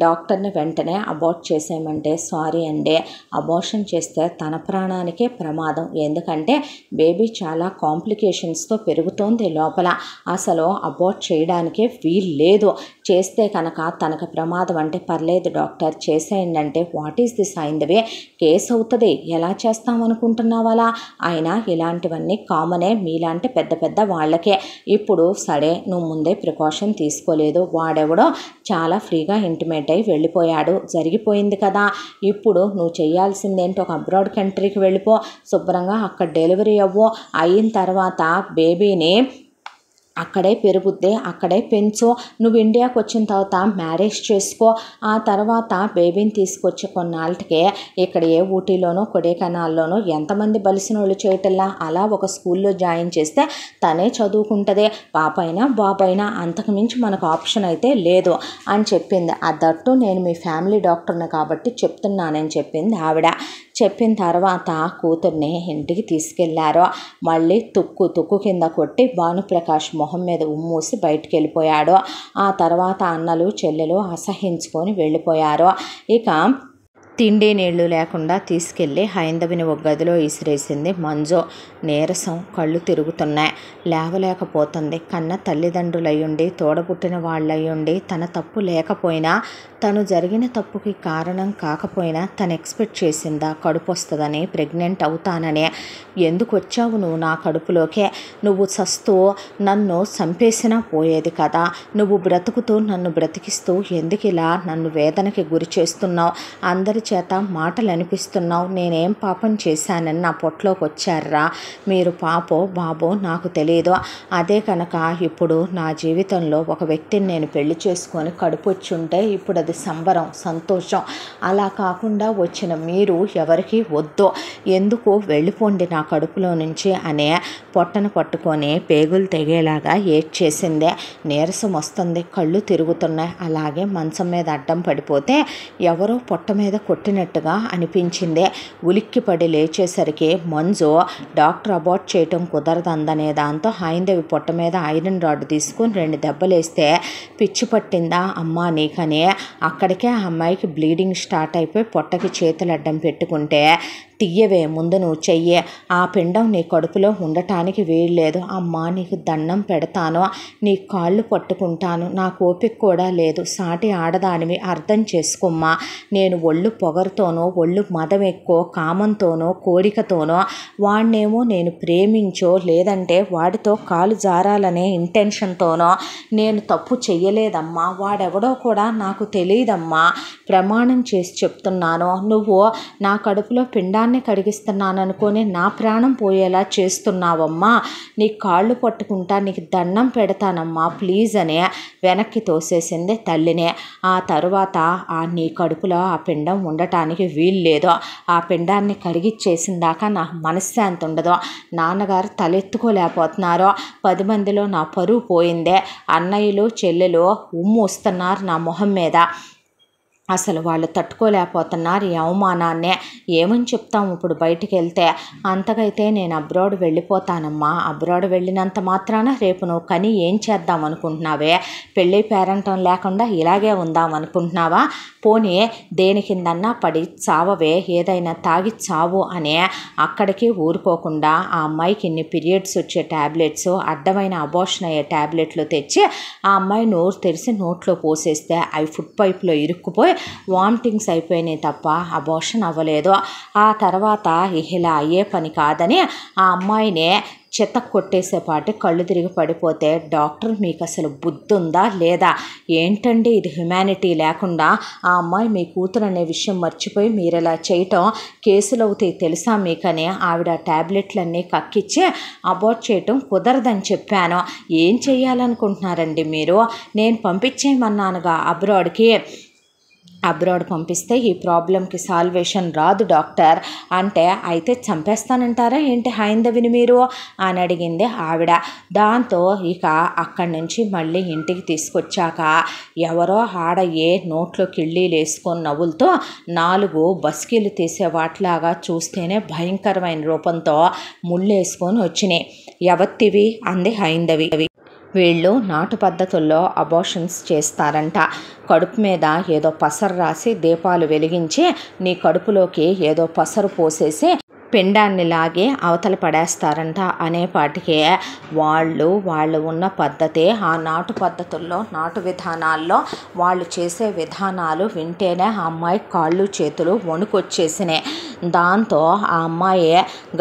డాక్టర్ని వెంటనే అబార్ట్ చేసేయమంటే సారీ అండి, అబార్షన్ చేస్తే తన ప్రాణానికే ప్రమాదం, ఎందుకంటే బేబీ చాలా కాంప్లికేషన్స్తో పెరుగుతోంది లోపల, అసలు అబార్ట్ చేయడానికే వీలు లేదు, చేస్తే కనుక తనకు ప్రమాదం అంటే పర్లేదు డాక్టర్ చేసేయండి అంటే what is this Haindavi, case అవుతుంది, ఎలా చేస్తామనుకుంటున్నావు అలా, అయినా ఇలాంటివన్నీ కామనే మీలాంటి పెద్ద పెద్ద వాళ్ళకే, ఇప్పుడు సరే నువ్వు ముందే ప్రికాషన్ తీసుకోలేదు, వాడెవడో చాలా ఫ్రీగా ఇంటిమేట్ అయి వెళ్ళిపోయాడు, జరిగిపోయింది కదా, ఇప్పుడు నువ్వు చేయాల్సిందేంటి ఒక అబ్రాడ్ కంట్రీకి వెళ్ళిపో, శుభ్రంగా అక్కడ డెలివరీ అవ్వు, అయిన తర్వాత బేబీని అక్కడే పెరుగుద్ది, అక్కడే పెంచు, నువ్వు ఇండియాకి వచ్చిన తర్వాత మ్యారేజ్ చేసుకో, ఆ తర్వాత బేబీని తీసుకొచ్చి కొన్నాళ్ళకే ఇక్కడ ఏ ఊటీలోనో కొడైకెనాల్లోనో ఎంతమంది బలిసిన వాళ్ళు చేయటల్లా అలా ఒక స్కూల్లో జాయిన్ చేస్తే తనే చదువుకుంటుంది, పాపైనా బాబైనా, అంతకుమించి మనకు ఆప్షన్ అయితే లేదు అని చెప్పింది. అదట్టు నేను మీ ఫ్యామిలీ డాక్టర్ని కాబట్టి చెప్తున్నానని చెప్పింది ఆవిడ. చెప్పిన తర్వాత కూతుర్ని ఇంటికి తీసుకెళ్లారు. మళ్ళీ తుక్కు కింద కొట్టి భానుప్రకాష్ మొహం మీద ఉమ్మూసి బయటికి వెళ్ళిపోయాడు. ఆ తర్వాత అన్నలు చెల్లెలు అసహించుకొని వెళ్ళిపోయారు. ఇక తిండి నీళ్లు లేకుండా తీసుకెళ్ళి హైందవిని ఒక గదిలో విసిరేసింది మంజు. నీరసం, కళ్ళు తిరుగుతున్నాయి, లేవలేకపోతుంది. కన్న తల్లిదండ్రులయ్యుండి, తోడబుట్టిన వాళ్ళయ్యుండి తన తప్పు లేకపోయినా, తను జరిగిన తప్పుకి కారణం కాకపోయినా తను ఎక్స్పెక్ట్ చేసిందా కడుపు వస్తుందని, ప్రెగ్నెంట్ అవుతానని? ఎందుకు వచ్చావు నువ్వు నా కడుపులోకే? నువ్వు చస్తూ నన్ను చంపేసినా పోయేది కదా, నువ్వు బ్రతుకుతూ నన్ను బ్రతికిస్తూ ఎందుకు ఇలా నన్ను వేదనకి గురి చేస్తున్నావు? అందరి చేత మాటలు అనిపిస్తున్నావు. నేనేం పాపం చేశానని నా పొట్లోకి వచ్చారా మీరు? పాపో బాబో నాకు తెలియదు. అదే కనుక ఇప్పుడు నా జీవితంలో ఒక వ్యక్తిని నేను పెళ్లి చేసుకొని కడుపు వచ్చి ఉంటే ఇప్పుడు అది సంబరం, సంతోషం. అలా కాకుండా వచ్చిన మీరు ఎవరికి వద్దు, ఎందుకు వెళ్ళిపోండి నా కడుపులో నుంచి అనే పొట్టను పట్టుకొని పేగులు తెగేలాగా ఏడ్చేసిందే. నీరసం వస్తుంది, కళ్ళు తిరుగుతున్నాయి. అలాగే మంచం మీద అడ్డం పడిపోతే ఎవరో పొట్ట మీద కొట్టినట్టుగా అనిపించింది. ఉలిక్కిపడి లేచేసరికి మంజు డాక్టర్ అబార్ట్ చేయటం కుదరదందనే దాంతో హైందవి పొట్ట మీద ఐరన్ రాడ్ తీసుకుని 2 దెబ్బలేస్తే పిచ్చి పట్టిందా అమ్మా నీకని అక్కడికే ఆ అమ్మాయికి బ్లీడింగ్ స్టార్ట్ అయిపోయి పొట్టకి చేతులు అడ్డం పెట్టుకుంటే, తీయవే ముందు నువ్వు చెయ్యే, ఆ పిండం నీ కడుపులో ఉండటానికి వీల్లేదు. అమ్మా నీకు దండం పెడతాను, నీ కాళ్ళు పట్టుకుంటాను, నాకు ఓపిక కూడా లేదు. సాటి ఆడదానివి అర్థం చేసుకోమ్మా. నేను ఒళ్ళు పొగరుతోనో, ఒళ్ళు మదం ఎక్కువ కామంతోనో, కోరికతోనో వాడినేమో నేను ప్రేమించో లేదంటే వాడితో కాలు జారాలనే ఇంటెన్షన్తోనో నేను తప్పు చెయ్యలేదమ్మా. వాడెవడో కూడా నాకు తెలియదమ్మా. ప్రమాణం చేసి చెప్తున్నాను, నువ్వు నా కడుపులో పిండాన్ని కడిగిస్తున్నాననుకొని నా ప్రాణం పోయేలా చేస్తున్నావమ్మా. నీ కాళ్ళు పట్టుకుంటా, నీకు దండం పెడతానమ్మా ప్లీజ్ అని వెనక్కి తోసేసింది తల్లినే. ఆ తరువాత నీ కడుపులో ఆ పిండం ఉండటానికి వీల్లేదు, ఆ పిండాన్ని కడిగిచ్చేసిన దాకా నాకు మనశ్శాంతి ఉండదు. నాన్నగారు తలెత్తుకోలేకపోతున్నారు, 10 మందిలో నా పరువు పోయిందే, అన్నయ్యలు చెల్లెలు ఉమ్ము వస్తున్నారు నా మొహం మీద, అసలు వాళ్ళు తట్టుకోలేకపోతున్నారు ఈ అవమానాన్నే. ఏమని చెప్తాము ఇప్పుడు బయటికి వెళ్తే? అంతకైతే నేను అబ్రాడ్ వెళ్ళిపోతానమ్మా. అబ్రాడ్ వెళ్ళినంత మాత్రాన రేపు నువ్వు కని ఏం చేద్దాం అనుకుంటున్నావే? పెళ్ళి పేరంటం లేకుండా ఇలాగే ఉందాం అనుకుంటున్నావా? పోనీ దేని కిందన్నా పడి చావవే, ఏదైనా తాగి చావు అని అక్కడికి ఊరుకోకుండా ఆ అమ్మాయికి ఇన్ని పీరియడ్స్ వచ్చే ట్యాబ్లెట్స్, అడ్డమైన అబార్షన్ అయ్యే ట్యాబ్లెట్లు తెచ్చి ఆ అమ్మాయి నోరు తెరిచి నోట్లో పోసేస్తే అవి ఫుడ్ పైప్లో ఇరుక్కుపోయి వామిటింగ్స్ అయిపోయినాయి తప్ప అబార్షన్ అవ్వలేదు. ఆ తర్వాత ఇలా అయ్యే పని కాదని ఆ అమ్మాయిని చెత్త కొట్టేసేపాటి కళ్ళు తిరిగి పడిపోతే, డాక్టర్ మీకు అసలు బుద్ధి ఉందా లేదా? ఏంటండి ఇది హ్యుమానిటీ లేకుండా? ఆ అమ్మాయి మీ కూతురు అనే విషయం మర్చిపోయి మీరు ఇలా చేయటం కేసులు అవుతాయి తెలుసా మీకని ఆవిడ ట్యాబ్లెట్లన్నీ కక్కిచ్చి అబార్ట్ చేయటం కుదరదని చెప్పాను. ఏం చెయ్యాలనుకుంటున్నారండి మీరు? నేను పంపించేయమన్నానుగా అబ్రాడ్కి. అబ్రాడ్ పంపిస్తే ఈ ప్రాబ్లంకి సాల్వేషన్ రాదు డాక్టర్ అంటే, అయితే చంపేస్తానంటారా ఏంటి హైందవిని మీరు అని అడిగింది ఆవిడ. దాంతో ఇక అక్కడి నుంచి మళ్ళీ ఇంటికి తీసుకొచ్చాక ఎవరో ఆడయ్యే నోట్లో కిళ్ళీలు వేసుకొని నవ్వులతో 4 బస్కీలు తీసే వాటిలాగా చూస్తేనే భయంకరమైన రూపంతో ముళ్ళేసుకొని వచ్చినాయి. ఎవత్తివి అంది హైందవి. వీళ్ళు నాటు పద్ధతుల్లో అబార్షన్స్ చేస్తారంట. కడుపు మీద ఏదో పసరు రాసి దీపాలు వెలిగించి నీ కడుపులోకి ఏదో పసరు పోసేసి పిండాన్ని లాగి అవతల పడేస్తారంట అనేపాటికే వాళ్ళు ఉన్న పద్ధతే ఆ నాటు పద్ధతుల్లో, నాటు విధానాల్లో వాళ్ళు చేసే విధానాలు వింటేనే ఆ అమ్మాయి కాళ్ళు చేతులు వణుకొచ్చేసినాయి. దాంతో ఆ అమ్మాయి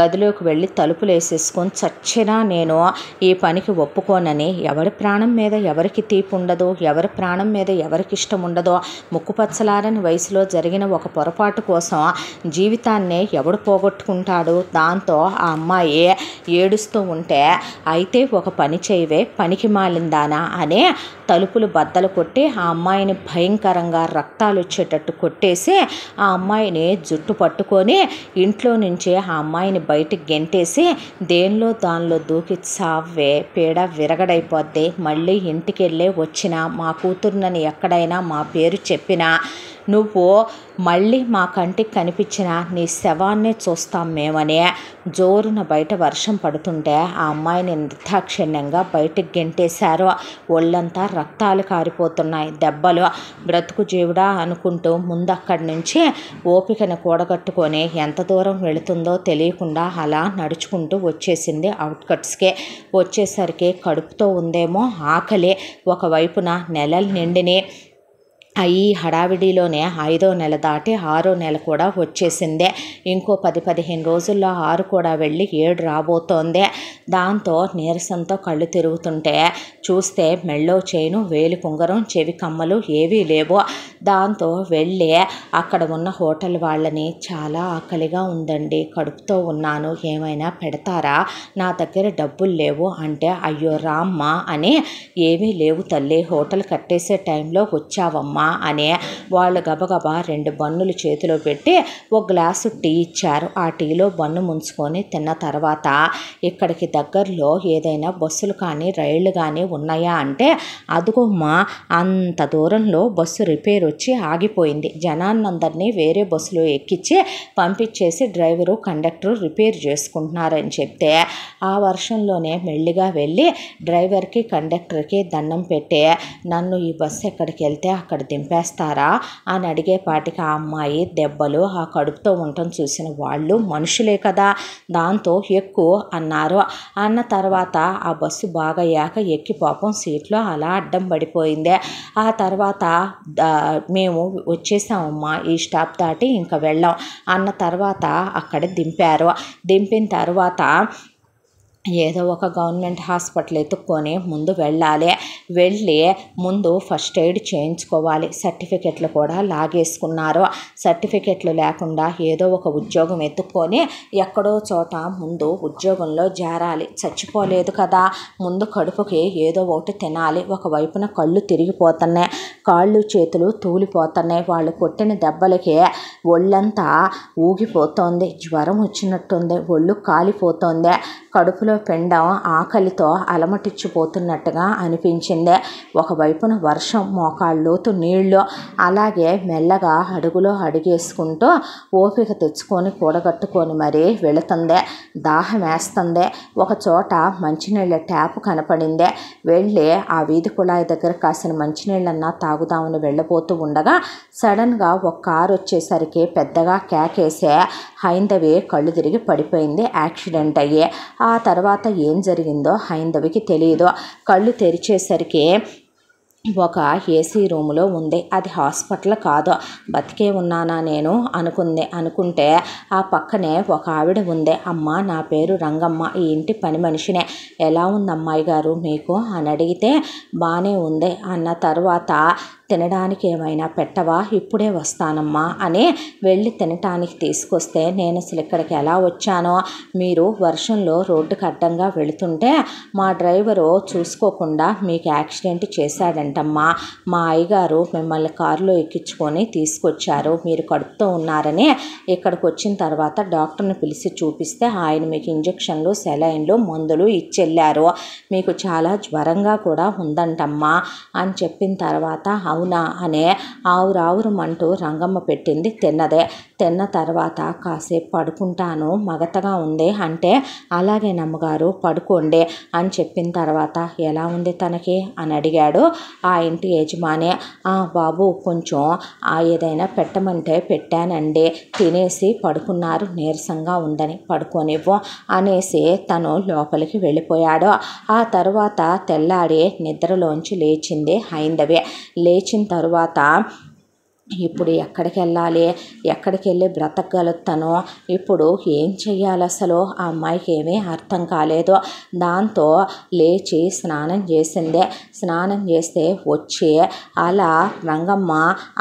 గదిలోకి వెళ్ళి తలుపులు వేసేసుకొని చచ్చినా నేను ఈ పనికి ఒప్పుకోనని, ఎవరి ప్రాణం మీద ఎవరికి తీపి ఉండదో, ఎవరి ప్రాణం మీద ఎవరికి ఇష్టం ఉండదో, ముక్కుపచ్చలారని వయసులో జరిగిన ఒక పొరపాటు కోసం జీవితాన్నే ఎవడు పోగొట్టుకుంటాడు? దాంతో ఆ అమ్మాయి ఏడుస్తూ ఉంటే, అయితే ఒక పని చేయవే పనికి మాలిందానా అని తలుపులు బద్దలు కొట్టి ఆ అమ్మాయిని భయంకరంగా రక్తాలు వచ్చేటట్టు కొట్టేసి ఆ అమ్మాయిని జుట్టు పట్టుకొని ఇంట్లో నుంచి ఆ అమ్మాయిని బయటికి గెంటేసి, దేనిలో దానిలో దూకి చావే, పీడ విరగడైపోద్ది, మళ్ళీ ఇంటికి వెళ్ళే వచ్చినా మా కూతురునని ఎక్కడైనా మా పేరు చెప్పినా నువ్వు మళ్ళీ మా కంటికి కనిపించిన నీ శవాన్ని చూస్తాం మేమని జోరున బయట వర్షం పడుతుంటే ఆ అమ్మాయిని నిర్దాక్షిణ్యంగా బయటికి గెంటేశారు. ఒళ్ళంతా రక్తాలు కారిపోతున్నాయి, దెబ్బలు. బ్రతుకు జీవుడా అనుకుంటూ ముందు అక్కడి నుంచి ఓపికను కూడగట్టుకొని ఎంత దూరం వెళుతుందో తెలియకుండా అలా నడుచుకుంటూ వచ్చేసింది అవుట్కట్స్కే. వచ్చేసరికి కడుపుతో ఉందేమో ఆకలి. ఒకవైపున నెలలు నిండిని. ఈ హడావిడిలోనే 5వ నెల దాటి 6వ నెల కూడా వచ్చేసిందే. ఇంకో 10-15 రోజుల్లో 6 కూడా వెళ్ళి 7 రాబోతోంది. దాంతో నీరసంతో కళ్ళు తిరుగుతుంటే చూస్తే మెళ్ళో చైను, వేలి కుంగరం, చెవి కమ్మలు ఏవీ లేవు. దాంతో వెళ్ళి అక్కడ ఉన్న హోటల్ వాళ్ళని చాలా ఆకలిగా ఉందండి, కడుపుతో ఉన్నాను, ఏమైనా పెడతారా, నా దగ్గర డబ్బులు లేవు అంటే అయ్యో రామ్మ అని ఏమీ లేవు తల్లి, హోటల్ కట్టేసే టైంలో వచ్చావమ్మా అని వాళ్ళు గబగబా 2 బన్నులు చేతిలో పెట్టి ఒక గ్లాసు టీ ఇచ్చారు. ఆ టీలో బన్ను ముంచుకొని తిన్న తర్వాత ఇక్కడికి దగ్గరలో ఏదైనా బస్సులు కానీ రైళ్ళు కానీ ఉన్నాయా అంటే అదుగోమ్మా అంత దూరంలో బస్సు రిపేర్ వచ్చి ఆగిపోయింది. జనాన్నందరినీ వేరే బస్సులో ఎక్కించి పంపించేసి డ్రైవరు కండక్టరు రిపేర్ చేసుకుంటున్నారని చెప్తే ఆ వర్షంలోనే మెల్లిగా వెళ్ళి డ్రైవర్కి కండక్టర్కి దండం పెట్టి నన్ను ఈ బస్సు ఎక్కడికి వెళ్తే అక్కడ దింపేస్తారా అని అడిగేపాటికి ఆ అమ్మాయి దెబ్బలు, ఆ కడుపుతో ఉండటం చూసిన వాళ్ళు మనుషులే కదా, దాంతో ఎక్కువ అన్నారు. అన్న తర్వాత ఆ బస్సు బాగయ్యాక ఎక్కి పాపం సీట్లో అలా అడ్డం పడిపోయింది. ఆ తర్వాత మేము వచ్చేసామమ్మా, ఈ స్టాప్ దాటి ఇంకా వెళ్ళాం అన్న తర్వాత అక్కడ దింపారు. దింపిన తర్వాత ఏదో ఒక గవర్నమెంట్ హాస్పిటల్ ఎత్తుక్కొని ముందు వెళ్ళాలి. వెళ్ళి ముందు ఫస్ట్ ఎయిడ్ చేయించుకోవాలి. సర్టిఫికెట్లు కూడా లాగేసుకున్నారు. సర్టిఫికెట్లు లేకుండా ఏదో ఒక ఉద్యోగం ఎత్తుక్కొని ఎక్కడో చోట ముందు ఉద్యోగంలో చేరాలి. చచ్చిపోలేదు కదా, ముందు కడుపుకి ఏదో ఒకటి తినాలి. ఒకవైపున కళ్ళు తిరిగిపోతున్నాయి, కాళ్ళు చేతులు తూలిపోతున్నాయి. వాళ్ళు కొట్టిన దెబ్బలకి ఒళ్ళంతా ఊగిపోతోంది, జ్వరం వచ్చినట్టుంది, ఒళ్ళు కాలిపోతోంది. కడుపులో పిండం ఆకలితో అలమటిచ్చిపోతున్నట్టుగా అనిపించింది. ఒకవైపున వర్షం, మోకాళ్ళలోతు నీళ్లు. అలాగే మెల్లగా అడుగులో అడుగేసుకుంటూ ఓపిక తెచ్చుకొని కూడగట్టుకొని మరీ వెళుతుంది. దాహం వేస్తుంది. ఒక చోట మంచినీళ్ళ ట్యాప్ కనపడింది. వెళ్ళి ఆ వీధి కుళాయి దగ్గర కాసిన మంచినీళ్ళన్నా తాగుదామని వెళ్ళబోతూ ఉండగా సడన్గా ఒక కారు వచ్చేసరికి పెద్దగా కేకేసే హైందవి కళ్ళు తిరిగి పడిపోయింది, యాక్సిడెంట్ అయ్యి. ఆ తర్వాత ఏం జరిగిందో హైందవికి తెలియదు. కళ్ళు తెరిచేసరికి ఒక ఏసీ రూములో ఉంది. అది హాస్పిటల్ కాదు. బతికే ఉన్నానా నేను అనుకుంటే ఆ పక్కనే ఒక ఆవిడ ఉంది. అమ్మ, నా పేరు రంగమ్మ, ఈ ఇంటి పని మనిషినే, ఎలా ఉంది అమ్మాయి గారు మీకు అని అడిగితే బాగానే ఉంది అన్న తర్వాత తినడానికి ఏమైనా పెట్టవా, ఇప్పుడే వస్తానమ్మా అని వెళ్ళి తినటానికి తీసుకొస్తే నేను అసలు ఇక్కడికి ఎలా వచ్చానో, మీరు వర్షంలో రోడ్డుకి అడ్డంగా వెళుతుంటే మా డ్రైవరు చూసుకోకుండా మీకు యాక్సిడెంట్ చేశాడంటమ్మా, మా అయ్యగారు మిమ్మల్ని కారులో ఎక్కించుకొని తీసుకొచ్చారు, మీరు కడుపుతో ఉన్నారని ఇక్కడికి వచ్చిన తర్వాత డాక్టర్ని పిలిచి చూపిస్తే ఆయన మీకు ఇంజక్షన్లు, సెలైన్లు, మందులు ఇచ్చెళ్ళారు, మీకు చాలా జ్వరంగా కూడా ఉందంటమ్మా అని చెప్పిన తర్వాత అవునా అనే ఆవురావురమంటూ రంగమ్మ పెట్టింది తిన్నదే. తిన్న తర్వాత కాసేపు పడుకుంటాను, మగతగా ఉంది అంటే అలాగే నమ్మగారు పడుకోండి అని చెప్పిన తర్వాత ఎలా ఉంది తనకి అని అడిగాడు ఆ ఇంటి యజమాని. బాబు కొంచెం ఏదైనా పెట్టమంటే పెట్టానండి, తినేసి పడుకున్నారు, నీరసంగా ఉందని, పడుకోనివ్వు అనేసి తను లోపలికి వెళ్ళిపోయాడు. ఆ తర్వాత తెల్లారి నిద్రలోంచి లేచింది హైందవి. లేచిన తరువాత ఇప్పుడు ఎక్కడికి వెళ్ళాలి, ఎక్కడికి వెళ్ళి బ్రతకగలుగుతానో, ఇప్పుడు ఏం చెయ్యాలి అసలు ఆ అమ్మాయికి ఏమీ అర్థం కాలేదు. దాంతో లేచి స్నానం చేసింది. స్నానం చేస్తే వచ్చి అలా రంగమ్మ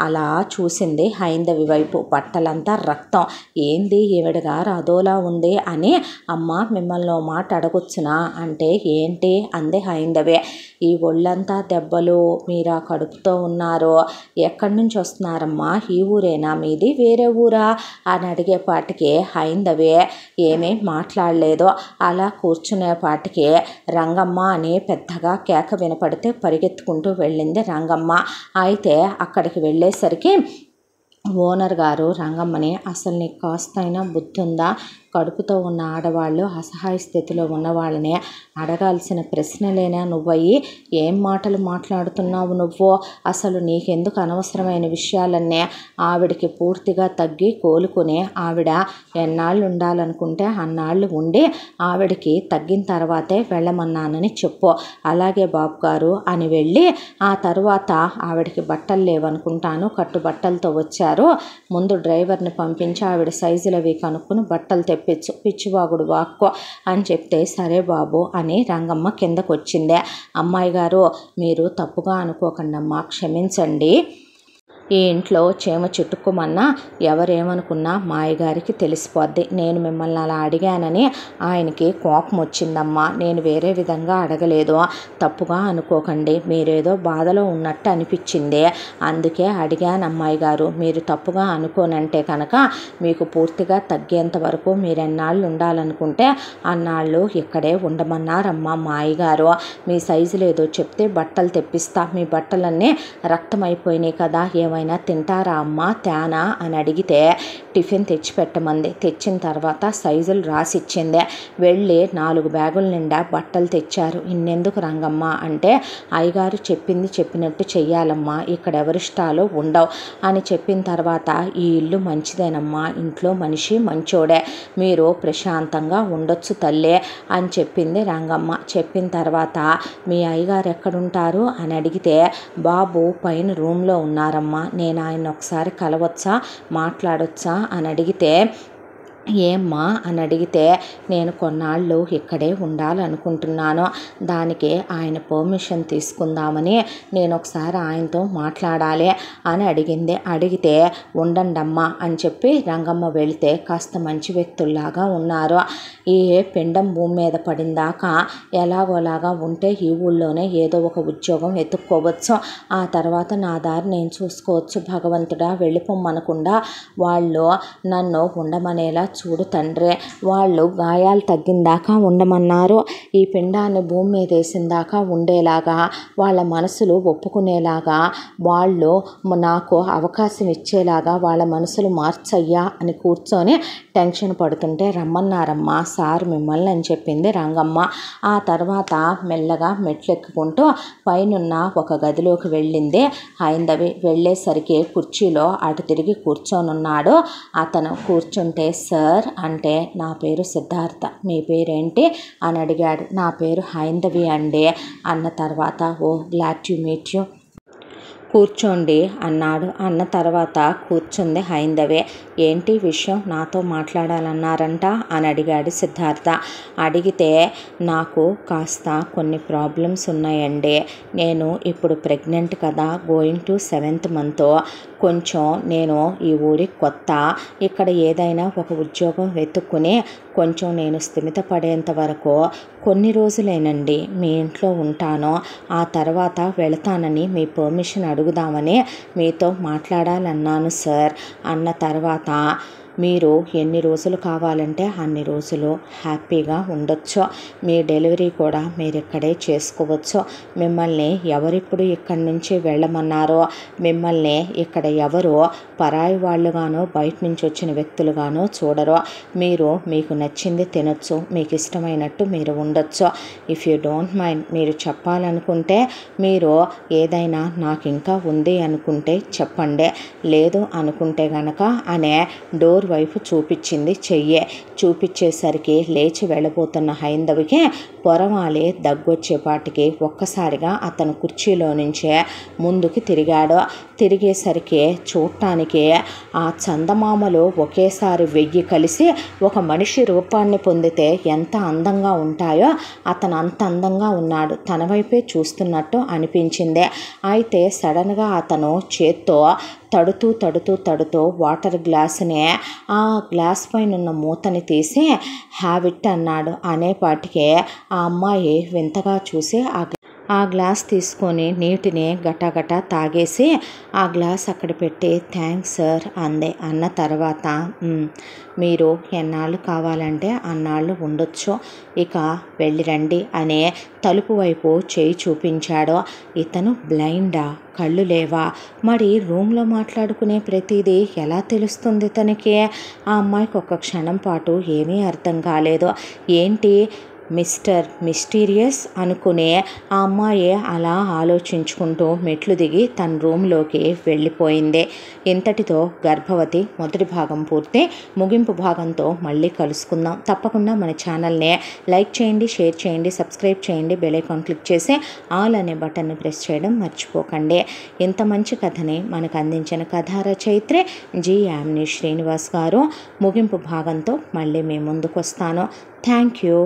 అలా చూసింది హైందవి వైపు. బట్టలంతా రక్తం. ఏంది ఈవిడ గారు అదోలా ఉంది అని, అమ్మ మిమ్మల్ని ఓ మాట అడగొచ్చునా అంటే ఏంటి అంది హైందవి. ఈ ఒళ్ళంతా దెబ్బలు, మీరు ఆ కడుపుతో ఉన్నారు, ఎక్కడి నుంచి వస్తున్నారమ్మా, ఈ ఊరేనా మీది, వేరే ఊరా అని అడిగేపాటికి హైందవి ఏమీ మాట్లాడలేదు. అలా కూర్చునేపాటికి రంగమ్మ అని పెద్దగా కేక వినపడితే పరిగెత్తుకుంటూ వెళ్ళింది రంగమ్మ. అయితే అక్కడికి వెళ్ళేసరికి ఓనర్ గారు రంగమ్మని, అసలు నీకు కాస్తైనా బుద్ధి ఉందా? కడుపుతో ఉన్న ఆడవాళ్ళు, అసహాయ స్థితిలో ఉన్న వాళ్ళని అడగాల్సిన ప్రశ్నలేనా నువ్వయ్యి? ఏం మాటలు మాట్లాడుతున్నావు నువ్వు? అసలు నీకెందుకు అనవసరమైన విషయాలన్నీ? ఆవిడకి పూర్తిగా తగ్గి కోలుకుని ఆవిడ ఎన్నాళ్ళు ఉండాలనుకుంటే అన్నాళ్ళు ఉండి ఆవిడకి తగ్గిన తర్వాతే వెళ్ళమన్నానని చెప్పు. అలాగే బాబు గారు అని వెళ్ళి ఆ తర్వాత ఆవిడకి బట్టలు లేవనుకుంటాను, కట్టుబట్టలతో వచ్చారు. ముందు డ్రైవర్ని పంపించి ఆవిడ సైజులు అవి కనుక్కుని బట్టలు తెప్పించు, పిచ్చివాగుడు వాక్కో అని చెప్తే సరే బాబు అని రంగమ్మ కిందకు వచ్చిందే. అమ్మాయి గారు, మీరు తప్పుగా అనుకోకండి అమ్మా, క్షమించండి. ఈ ఇంట్లో చీమ చుట్టుకోమన్నా ఎవరేమనుకున్నా మా అయ్యగారికి తెలిసిపోద్ది. నేను మిమ్మల్ని అలా అడిగానని ఆయనకి కోపం వచ్చిందమ్మా. నేను వేరే విధంగా అడగలేదు, తప్పుగా అనుకోకండి. మీరేదో బాధలో ఉన్నట్టు అనిపించింది, అందుకే అడిగాను అమ్మాయి గారు. మీరు తప్పుగా అనుకోనంటే కనుక మీకు పూర్తిగా తగ్గేంత వరకు మీరు ఎన్నాళ్ళు ఉండాలనుకుంటే అన్నాళ్ళు ఇక్కడే ఉండమన్నారమ్మా మా అయ్యగారు. మీ సైజు లేదో చెప్తే బట్టలు తెప్పిస్తా. మీ బట్టలన్నీ రక్తం అయిపోయినాయి కదా, ఏమైనా తింటారా అమ్మా, తేనా అని అడిగితే టిఫిన్ తెచ్చిపెట్టమంది. తెచ్చిన తర్వాత సైజులు రాసిచ్చింది. వెళ్ళి 4 బ్యాగుల నిండా బట్టలు తెచ్చారు. ఇన్నెందుకు రంగమ్మ అంటే, అయ్యగారు చెప్పింది చెప్పినట్టు చెయ్యాలమ్మా, ఇక్కడ ఎవరిష్టాలు ఉండవు అని చెప్పిన తర్వాత ఈ ఇల్లు మంచిదేనమ్మా, ఇంట్లో మనిషి మంచోడే, మీరు ప్రశాంతంగా ఉండొచ్చు తల్లే అని చెప్పింది రంగమ్మ. చెప్పిన తర్వాత మీ అయ్యగారు ఎక్కడుంటారు అని అడిగితే, బాబు పైన రూమ్లో ఉన్నారమ్మా, నేను ఆయన ఒకసారి కలవచ్చా, మాట్లాడొచ్చా అని అడిగితే, ఏమ్మా అని అడిగితే, నేను కొన్నాళ్ళు ఇక్కడే ఉండాలనుకుంటున్నాను, దానికి ఆయన పర్మిషన్ తీసుకుందామని నేను ఒకసారి ఆయనతో మాట్లాడాలి అని అడిగింది. అడిగితే ఉండండమ్మా అని చెప్పి రంగమ్మ వెళితే కాస్త మంచి వ్యక్తుల్లాగా ఉన్నారు. ఈ పిండం భూమి మీద పడిందాకా ఎలాగోలాగా ఉంటే ఈ ఊళ్ళోనే ఏదో ఒక ఉద్యోగం వెతుక్కోవచ్చు, ఆ తర్వాత నా దారి నేను చూసుకోవచ్చు. భగవంతుడా వెళ్ళిపోమ్మనకుండా వాళ్ళు నన్ను ఉండమనేలా చూడు తండ్రి. వాళ్ళు గాయాలు తగ్గిందాకా ఉండమన్నారు, ఈ పిండాన్ని భూమి మీద వేసిందాకా ఉండేలాగా, వాళ్ళ మనసులు ఒప్పుకునేలాగా, వాళ్ళు నాకు అవకాశం ఇచ్చేలాగా వాళ్ళ మనసులు మార్చయ్యా అని కూర్చొని టెన్షన్ పడుతుంటే రమ్మన్నారమ్మా సార్ మిమ్మల్ని అని చెప్పింది రంగమ్మ. ఆ తర్వాత మెల్లగా మెట్లెక్కుకుంటూ పైనున్న ఒక గదిలోకి వెళ్ళింది హైందవి. వెళ్ళేసరికి కుర్చీలో అటు తిరిగి కూర్చొనున్నాడు. అతను కూర్చుంటే, సార్ అంటే, నా పేరు సిద్ధార్థ, మీ పేరేంటి అని అడిగాడు. నా పేరు హైందవి అండి అన్న తర్వాత, oh glad to meet you, కూర్చోండి అన్నాడు. అన్న తర్వాత కూర్చుంది హైందవే. ఏంటి విషయం, నాతో మాట్లాడాలన్నారంట అని అడిగాడు సిద్ధార్థ. అడిగితే, నాకు కాస్త కొన్ని ప్రాబ్లమ్స్ ఉన్నాయండి, నేను ఇప్పుడు ప్రెగ్నెంట్ కదా, గోయింగ్ టు 7th month, కొంచెం నేను ఈ ఊరికి కొత్త, ఇక్కడ ఏదైనా ఒక ఉద్యోగం వెతుక్కుని కొంచెం నేను స్థిమిత పడేంత వరకు కొన్ని రోజులేనండి మీ ఇంట్లో ఉంటాను, ఆ తర్వాత వెళతానని మీ పర్మిషన్ అడుగుదామని మీతో మాట్లాడాలన్నాను సార్ అన్న తర్వాత, మీరు ఎన్ని రోజులు కావాలంటే అన్ని రోజులు హ్యాపీగా ఉండొచ్చు, మీ డెలివరీ కూడా మీరు ఇక్కడే చేసుకోవచ్చు, మిమ్మల్ని ఎవరిప్పుడు ఇక్కడి నుంచి వెళ్ళమన్నారో, మిమ్మల్ని ఇక్కడ ఎవరో పరాయి వాళ్ళుగానో బయట నుంచి వచ్చిన వ్యక్తులుగానో చూడరు, మీరు మీకు నచ్చింది తినొచ్చు, మీకు ఇష్టమైనట్టు మీరు ఉండొచ్చు, ఇఫ్ యూ డోంట్ మైండ్ మీరు చెప్పాలనుకుంటే, మీరు ఏదైనా నాకు ఇంకా ఉంది అనుకుంటే చెప్పండి, లేదు అనుకుంటే గనక అనే డోర్ వైపు చూపించింది చెయ్యే. చూపించేసరికి లేచి వెళ్ళబోతున్న హైందవికి పొరవాలి దగ్గొచ్చేపాటికి ఒక్కసారిగా అతను కుర్చీలో నుంచే ముందుకి తిరిగాడు. తిరిగేసరికి చూడటానికి ఆ చందమామలు ఒకేసారి 1000 కలిసి ఒక మనిషి రూపాన్ని పొందితే ఎంత అందంగా ఉంటాయో అతను అంత అందంగా ఉన్నాడు. తన వైపే చూస్తున్నట్టు అనిపించింది. అయితే సడన్గా అతను చేత్తో తడుతూ వాటర్ గ్లాసుని, ఆ గ్లాస్ పైన ఉన్న మూతని తీసి హ్యావ్ ఇట్ అన్నాడు. అనేపాటికే ఆ అమ్మాయి వింతగా చూసి ఆ గ్లాస్ తీసుకొని నీటిని గటగట తాగేసి ఆ గ్లాస్ అక్కడ పెట్టి థ్యాంక్స్ సార్ అందే. అన్న తర్వాత మీరు ఎన్నాళ్ళు కావాలంటే అన్నాళ్ళు ఉండొచ్చు, ఇక వెళ్ళి రండి అనే తలుపు వైపు చేయి చూపించాడు. ఇతను బ్లైండా, కళ్ళు లేవా? మరి రూమ్లో మాట్లాడుకునే ప్రతిదీ ఎలా తెలుస్తుంది తనకి? ఆ అమ్మాయికి ఒక్క క్షణం పాటు ఏమీ అర్థం కాలేదు. ఏంటి మిస్టర్ మిస్టీరియస్ అనుకునే ఆ అమ్మాయి అలా ఆలోచించుకుంటూ మెట్లు దిగి తన రూమ్లోకి వెళ్ళిపోయింది. ఇంతటితో గర్భవతి మొదటి భాగం పూర్తి. ముగింపు భాగంతో మళ్ళీ కలుసుకుందాం. తప్పకుండా మన ఛానల్ని లైక్ చేయండి, షేర్ చేయండి, సబ్స్క్రైబ్ చేయండి, బెల్ ఐకాన్ క్లిక్ చేసి ఆల్ అనే బటన్ని ప్రెస్ చేయడం మర్చిపోకండి. ఇంత మంచి కథని మనకు అందించిన కథా రచయిత్రి జి. యామిని శ్రీనివాస్ గారు. ముగింపు భాగంతో మళ్ళీ మీ ముందుకు వస్తాను. Thank you.